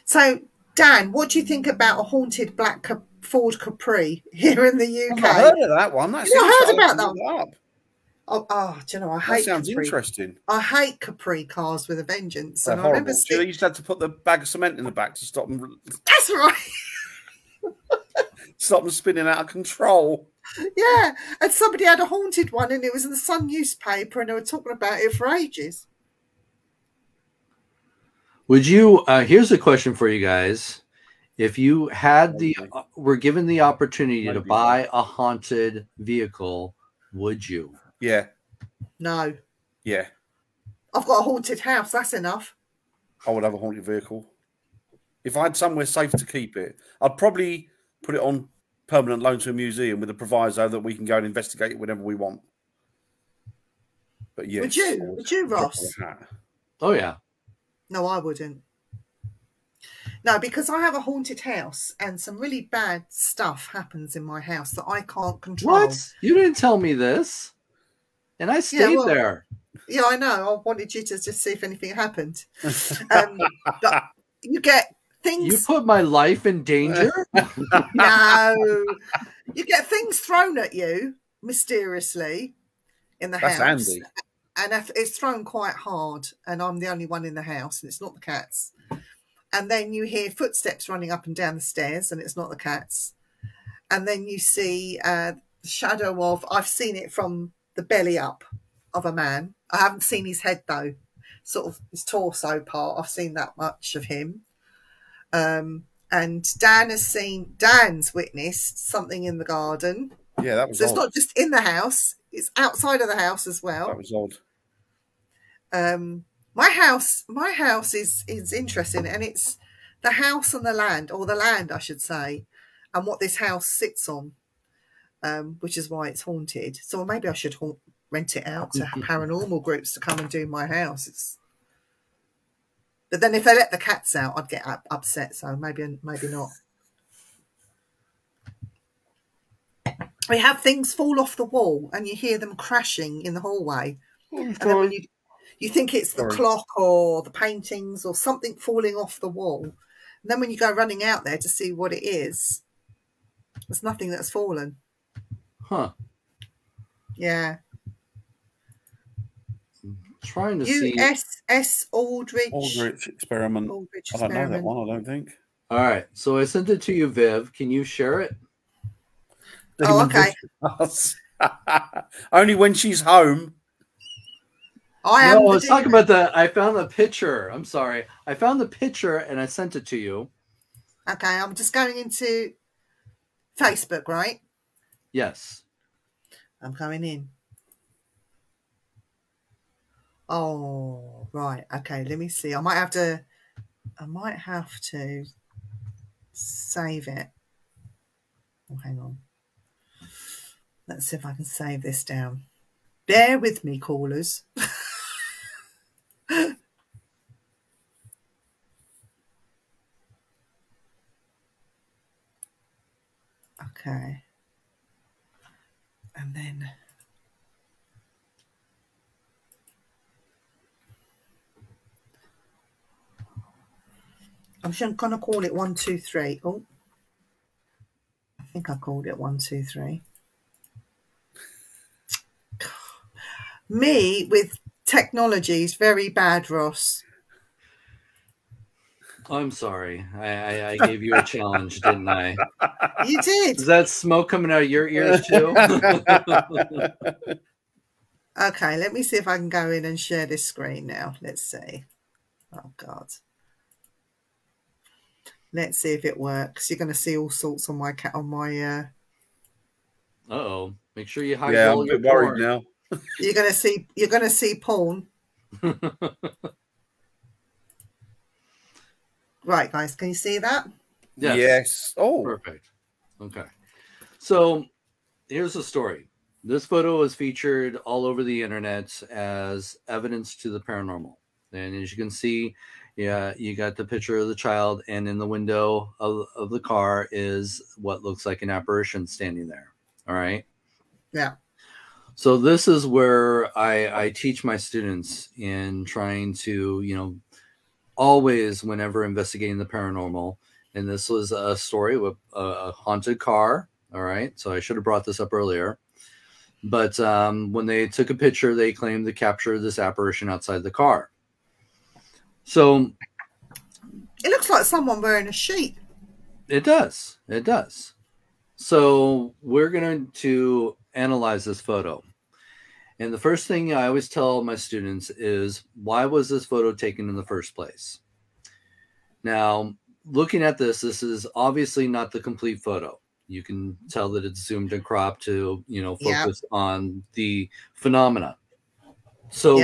So, Dan, what do you think about a haunted black Ford Capri here in the UK? I've heard of that one. You've not heard about that one? Oh, do you know, I hate that sounds Capri. Interesting. I hate Capri cars with a vengeance. They're horrible. You used to have to put the bag of cement in the back to stop them. That's right. Stop them spinning out of control. Yeah, and somebody had a haunted one, and it was in the Sun newspaper, and they were talking about it for ages. Would you? Here's a question for you guys: if you had were given the opportunity to buy a haunted vehicle, would you? Yeah. No. Yeah. I've got a haunted house. That's enough. I would have a haunted vehicle. If I had somewhere safe to keep it, I'd probably put it on permanent loan to a museum with a proviso that we can go and investigate it whenever we want. But yes. Would you, Ross? Oh, yeah. No, I wouldn't. No, because I have a haunted house and some really bad stuff happens in my house that I can't control. What? You didn't tell me this. And I stayed there. Yeah, I know. I wanted you to just see if anything happened. But you get things... You put my life in danger? No. You get things thrown at you mysteriously in the house. That's handy. And it's thrown quite hard, and I'm the only one in the house, and it's not the cats. And then you hear footsteps running up and down the stairs, and it's not the cats. And then you see the shadow of, I've seen it from the belly up of a man. I haven't seen his head, though. Sort of his torso part. I've seen that much of him. And Dan's witnessed something in the garden. Yeah, that was so odd. It's not just in the house. It's outside of the house as well. That was odd. My house is interesting, and it's the house and the land, or the land, I should say, and what this house sits on, which is why it's haunted. So maybe I should rent it out to paranormal groups to come and do my house. But then if they let the cats out, I'd get upset. So maybe not. we have things fall off the wall and you hear them crashing in the hallway. And then when you think it's the clock or the paintings or something falling off the wall. And then when you go running out there to see what it is, there's nothing that's fallen. Huh. Yeah. Trying to see. USS Aldrich. Aldrich experiment. I don't know that one, I don't think. All right. So I sent it to you, Viv. Can you share it? Oh, okay. Only when she's home. I was talking about I found the picture. I'm sorry. I found the picture and I sent it to you. Okay. I'm just going into Facebook, right? Yes. I'm going in. Oh, right. Okay. Let me see. I might have to save it. Oh, hang on. Let's see if I can save this down. Bear with me, callers. Okay. And then I'm just going to call it 1, 2, 3. Oh, I think I called it 1, 2, 3. Me with technology is very bad, Ross. I'm sorry. I gave you a challenge, didn't I? You did. Is that smoke coming out of your ears too? Okay, let me see if I can go in and share this screen now. Let's see. Oh, God. Let's see if it works. You're going to see all sorts on my Uh-oh. Make sure you hide all I'm your worried now. You're going to see porn. Right, guys, can you see that? Yes. Oh, perfect. Okay. So here's the story. This photo was featured all over the internet as evidence to the paranormal. And as you can see, yeah, you got the picture of the child, and in the window of the car is what looks like an apparition standing there. All right. Yeah. So this is where I teach my students in trying to, always, whenever investigating the paranormal, and this was a story with a haunted car. All right. So I should have brought this up earlier. But when they took a picture, they claimed to capture this apparition outside the car. So it looks like someone wearing a sheet. It does. It does. So we're going to analyze this photo. And the first thing I always tell my students is, why was this photo taken in the first place? Now, looking at this is obviously not the complete photo. You can tell that it's zoomed and cropped to, focus on the phenomena. So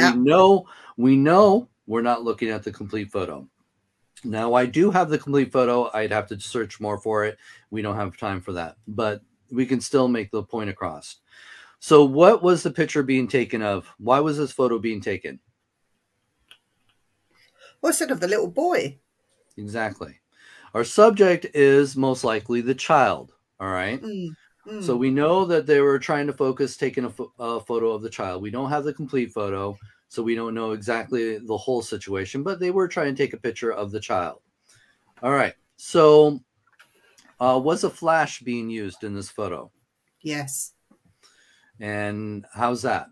we know we're not looking at the complete photo. Now, I do have the complete photo. I'd have to search more for it. We don't have time for that, but we can still make the point across. So what was the picture being taken of? Why was this photo being taken? Well, instead of the little boy. Exactly. Our subject is most likely the child. All right. So we know that they were trying to focus, taking a photo of the child. We don't have the complete photo, so we don't know exactly the whole situation, but they were trying to take a picture of the child. All right. So was a flash being used in this photo? Yes. And how's that?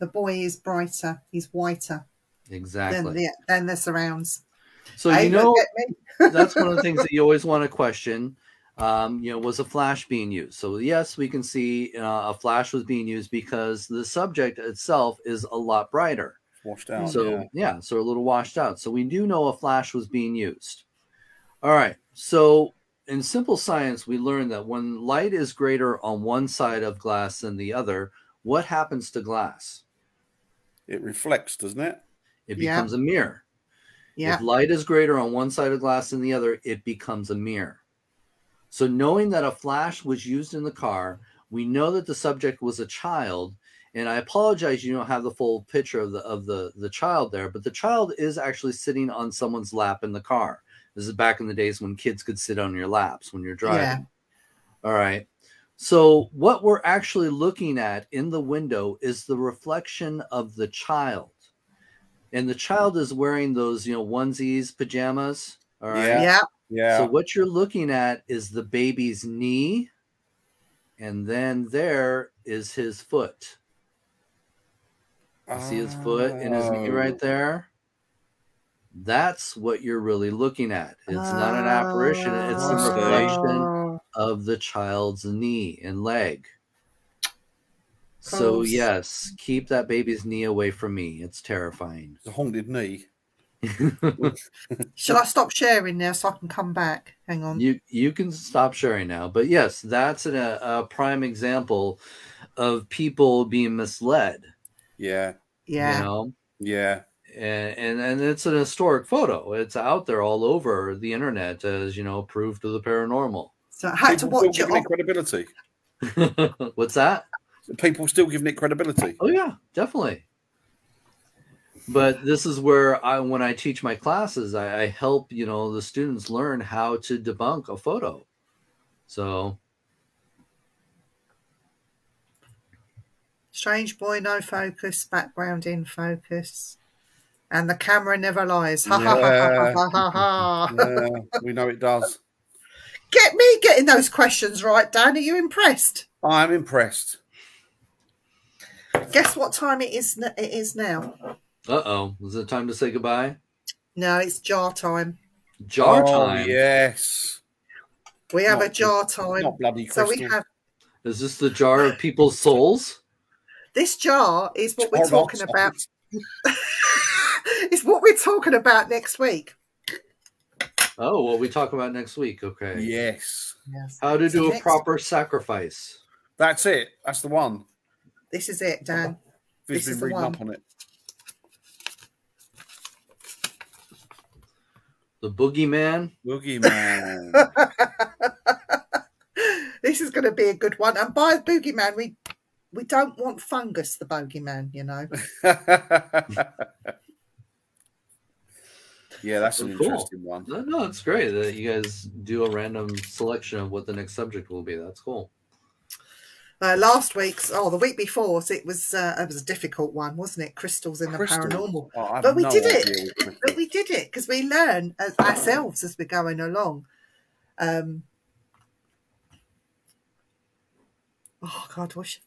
The boy is brighter. He's whiter. Exactly. Than the surrounds. So, that's one of the things that you always want to question. Was a flash being used? So yes, we can see a flash was being used because the subject itself is a lot brighter. Washed out. So so a little washed out. So we do know a flash was being used. All right. So in simple science, we learned that when light is greater on one side of glass than the other, what happens to glass? It reflects, doesn't it? It becomes a mirror. Yeah. If light is greater on one side of glass than the other, it becomes a mirror. So knowing that a flash was used in the car, we know that the subject was a child. And I apologize, you don't have the full picture of the child there, but the child is actually sitting on someone's lap in the car. This is back in the days when kids could sit on your laps when you're driving. Yeah. All right. So what we're actually looking at in the window is the reflection of the child. And the child is wearing those, onesies, pajamas. All right. Yeah. So what you're looking at is the baby's knee. And then there is his foot. You see his foot and his knee right there? That's what you're really looking at. It's not an apparition. It's the reflection of the child's knee and leg. So, yes, keep that baby's knee away from me. It's terrifying. It's a haunted knee. Shall I stop sharing now so I can come back? Hang on. You can stop sharing now. But, yes, that's a prime example of people being misled. Yeah. Yeah. You know? Yeah. And it's an historic photo. It's out there all over the internet as, proof to the paranormal. So I had to watch it. Credibility. What's that? People still giving it credibility. Oh yeah, definitely. But this is where when I teach my classes, I help, the students learn how to debunk a photo. So. Strange boy, no focus, background in focus. And the camera never lies. Ha ha ha ha ha ha. Yeah, we know it does. Get me getting those questions right, Dan. Are you impressed? I'm impressed. Guess what time it is now? Uh-oh. Is it time to say goodbye? No, it's jar time. Jar time? Yes. We have a jar time. Not bloody crystal. So we have. Is this the jar of people's souls? This jar is what we're talking about. It's what we're talking about next week. Oh, what we talk about next week. Okay. Yes. How to do a proper sacrifice. That's it. That's the one. This is it, Dan. This is the one. Up on it. The boogeyman. Boogeyman. This is going to be a good one. And by the boogeyman, we don't want fungus, the bogeyman, Yeah, that's an interesting one. No, it's great that you guys do a random selection of what the next subject will be. That's cool. The week before, it was a difficult one, wasn't it? Crystals in the paranormal. But we did it. But we did it because we learn ourselves as we're going along. Oh God, what's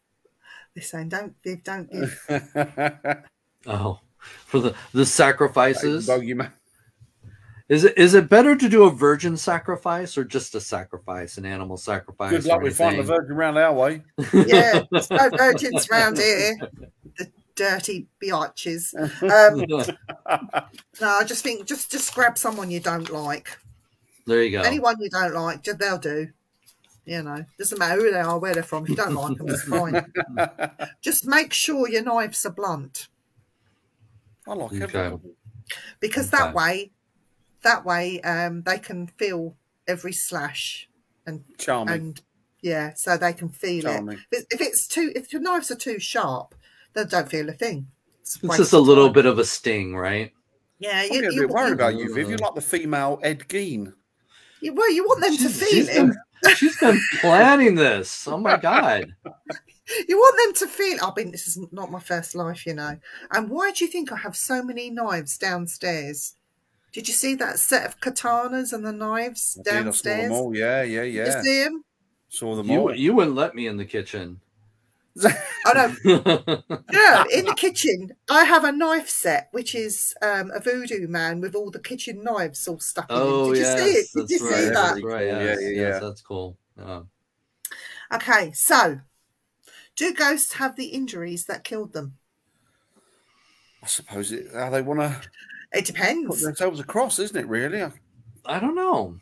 this saying? Don't give. Oh, for the sacrifices. Bogeyman. Is it better to do a virgin sacrifice or just a sacrifice, an animal sacrifice? Good luck with finding a virgin around our way. Yeah, there's no virgins around here. The dirty biatches. No, I just think just grab someone you don't like. There you go. Anyone you don't like, they'll do. Doesn't matter who they are, where they're from. If you don't like them, it's fine. Just make sure your knives are blunt. I like it. Because that way they can feel every slash and charming. And yeah, so they can feel charming. If your knives are too sharp, they don't feel a thing. It's just a little bit of a sting, right? Yeah, I'm a bit worried about you, Viv. You're like the female Ed Gein. You want them to feel it. She's been planning this. Oh my God. You want them to feel. This is not my first life, And why do you think I have so many knives downstairs? Did you see that set of katanas and the knives downstairs? I saw them all. Yeah. Did you see them? Saw them all. You wouldn't let me in the kitchen. Oh no! No, in the kitchen, I have a knife set, which is a voodoo man with all the kitchen knives all stuck in it. Did you see it? Did you see that? That's right. Yes, that's cool. Okay, so do ghosts have the injuries that killed them? I suppose how they want to. It depends. Put themselves across, isn't it? Really? I don't know.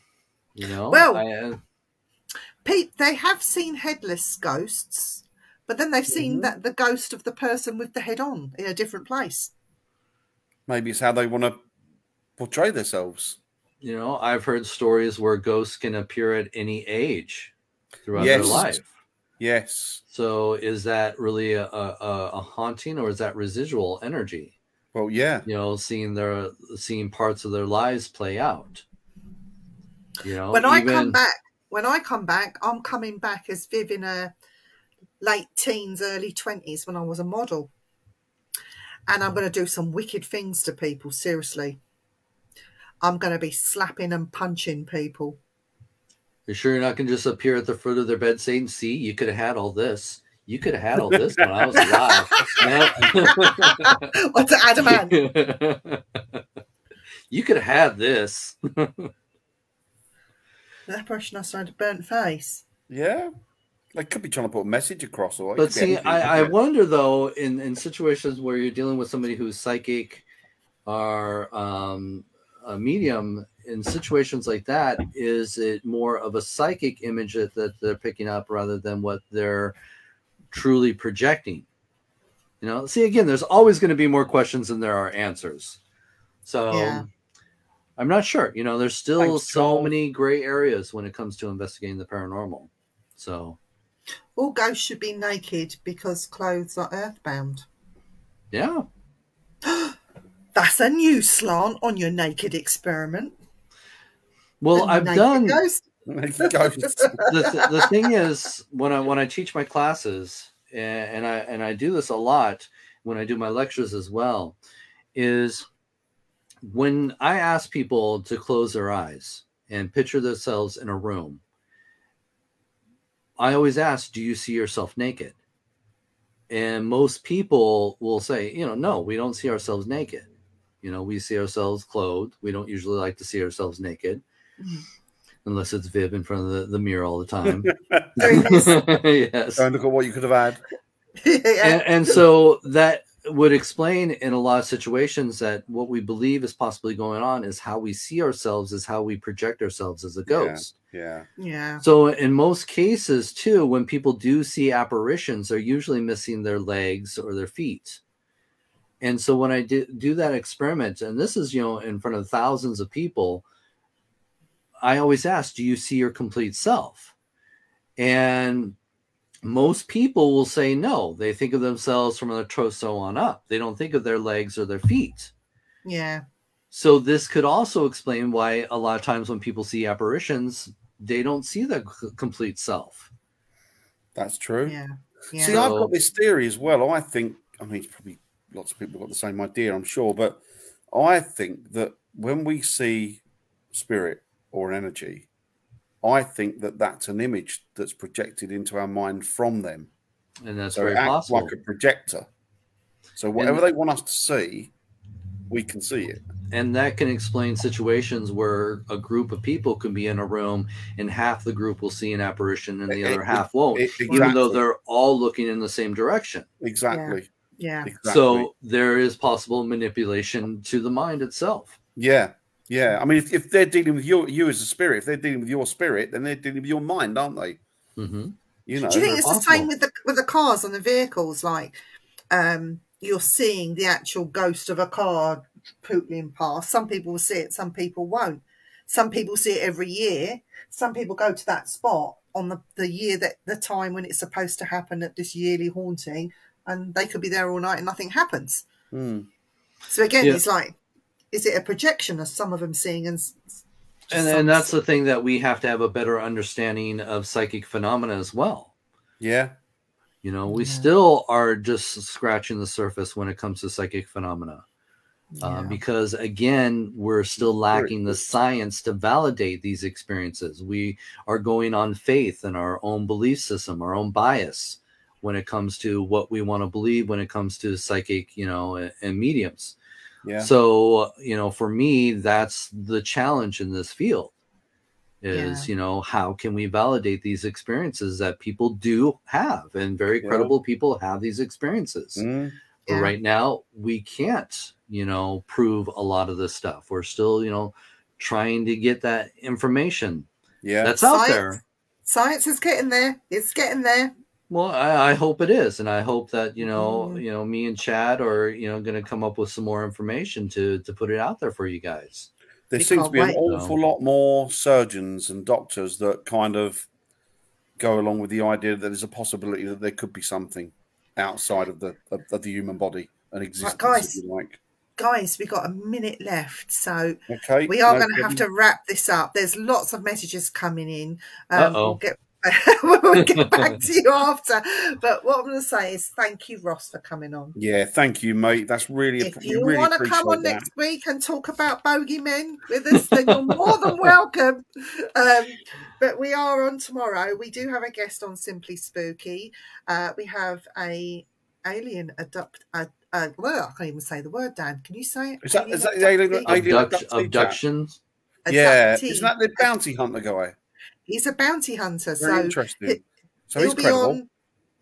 Well, Pete, they have seen headless ghosts. But then they've seen that the ghost of the person with the head on in a different place. Maybe it's how they want to portray themselves. I've heard stories where ghosts can appear at any age throughout their life. Yes. So is that really a haunting, or is that residual energy? Well, yeah. Seeing parts of their lives play out. When I come back, when I come back, I'm coming back as Viv in her late teens, early 20s when I was a model. And I'm going to do some wicked things to people, seriously. I'm going to be slapping and punching people. You sure you're not going to just appear at the foot of their bed saying, see, you could have had all this. You could have had all this when I was alive. What's it, Adamant? You could have had this. That person has had a burnt face. Yeah. They could be trying to put a message across. Or But see, I wonder, though, in situations where you're dealing with somebody who's psychic or a medium, in situations like that, is it more of a psychic image that they're picking up rather than what they're truly projecting? You know, see, again, there's always going to be more questions than there are answers. So yeah. I'm not sure. You know, there's still so many gray areas when it comes to investigating the paranormal. So all ghosts should be naked because clothes are earthbound. Yeah. That's a new slant on your naked experiment. Well, I've done ghost. The thing is, when I teach my classes, and I do this a lot when I do my lectures as well, is when I ask people to close their eyes and picture themselves in a room, I always ask, do you see yourself naked? And most people will say, you know, no, we don't see ourselves naked. You know, we see ourselves clothed. We don't usually like to see ourselves naked. Unless it's Viv in front of the mirror all the time. Yes. Don't look at what you could have had. And so that would explain in a lot of situations that what we believe is possibly going on is how we see ourselves, is how we project ourselves as a ghost. Yeah. So in most cases, too, when people do see apparitions, they're usually missing their legs or their feet. And so when I do that experiment, and this is, you know, in front of thousands of people, I always ask, do you see your complete self? And most people will say no. They think of themselves from their torso on up. They don't think of their legs or their feet. Yeah. So this could also explain why a lot of times when people see apparitions, they don't see their complete self. That's true. Yeah. See, I've got this theory as well. I think, I mean, it's probably lots of people got the same idea, I'm sure, but I think that when we see spirit or an energy, I think that that's an image that's projected into our mind from them. And that's so very it acts possible. like a projector. So whatever they want us to see, we can see it. And that can explain situations where a group of people can be in a room and half the group will see an apparition and the other half won't, even though they're all looking in the same direction. Exactly. Yeah. Exactly. So there is possible manipulation to the mind itself. Yeah. Yeah. I mean, if they're dealing with you as a spirit, if they're dealing with your spirit, then they're dealing with your mind, aren't they? Mm-hmm. You know. Do you think it's the same with the cars and the vehicles? Like, you're seeing the actual ghost of a car pootling past. Some people will see it, some people won't. Some people see it every year. Some people go to that spot on the year that the time when it's supposed to happen at this yearly haunting, and they could be there all night and nothing happens. So again, it's like, is it a projection of some of them seeing? And that's the thing, that we have to have a better understanding of psychic phenomena as well. Yeah. You know, we still are just scratching the surface when it comes to psychic phenomena. Because again, we're still lacking the science to validate these experiences. We are going on faith and our own belief system, our own bias when it comes to what we want to believe when it comes to psychic, you know, and mediums. Yeah. So, you know, for me, that's the challenge in this field is, you know, how can we validate these experiences that people do have, and very credible people have these experiences. But right now we can't, you know, prove a lot of this stuff. We're still, you know, trying to get that information that's out there. Science is getting there. It's getting there. Well, I hope it is. And I hope that, you know, me and Chad are, you know, going to come up with some more information to put it out there for you guys. There seems to be an awful lot more surgeons and doctors that kind of go along with the idea that there's a possibility that there could be something outside of the human body, an existence, guys, if you like. guys, we got a minute left, so okay, we are going to have to wrap this up. There's lots of messages coming in. We'll get back to you after. But what I'm going to say is thank you, Ross, for coming on. Yeah, thank you, mate. That's really. If you want to come on next week and talk about bogeymen with us, then you're more than welcome. But we are on tomorrow. We do have a guest on Simply Spooky. We have a alien well, I can't even say the word, Dan. Can you say it? Is that the alien abductions? Yeah, isn't that the bounty hunter guy? He's a bounty hunter. Very interesting. So he's credible.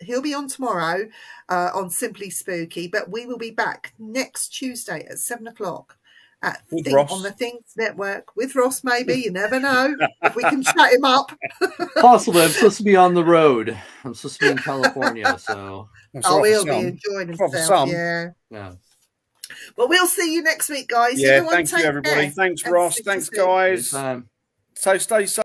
He'll be on tomorrow on Simply Spooky, but we will be back next Tuesday at 7 o'clock on the Things Network with Ross. Maybe you never know if we can chat him up. Possibly. I'm supposed to be on the road. I'm supposed to be in California, so. He'll be enjoying himself. Yeah. Well, we'll see you next week, guys. Yeah, thank you, everybody. Thanks, Ross. Thanks, guys. So stay safe.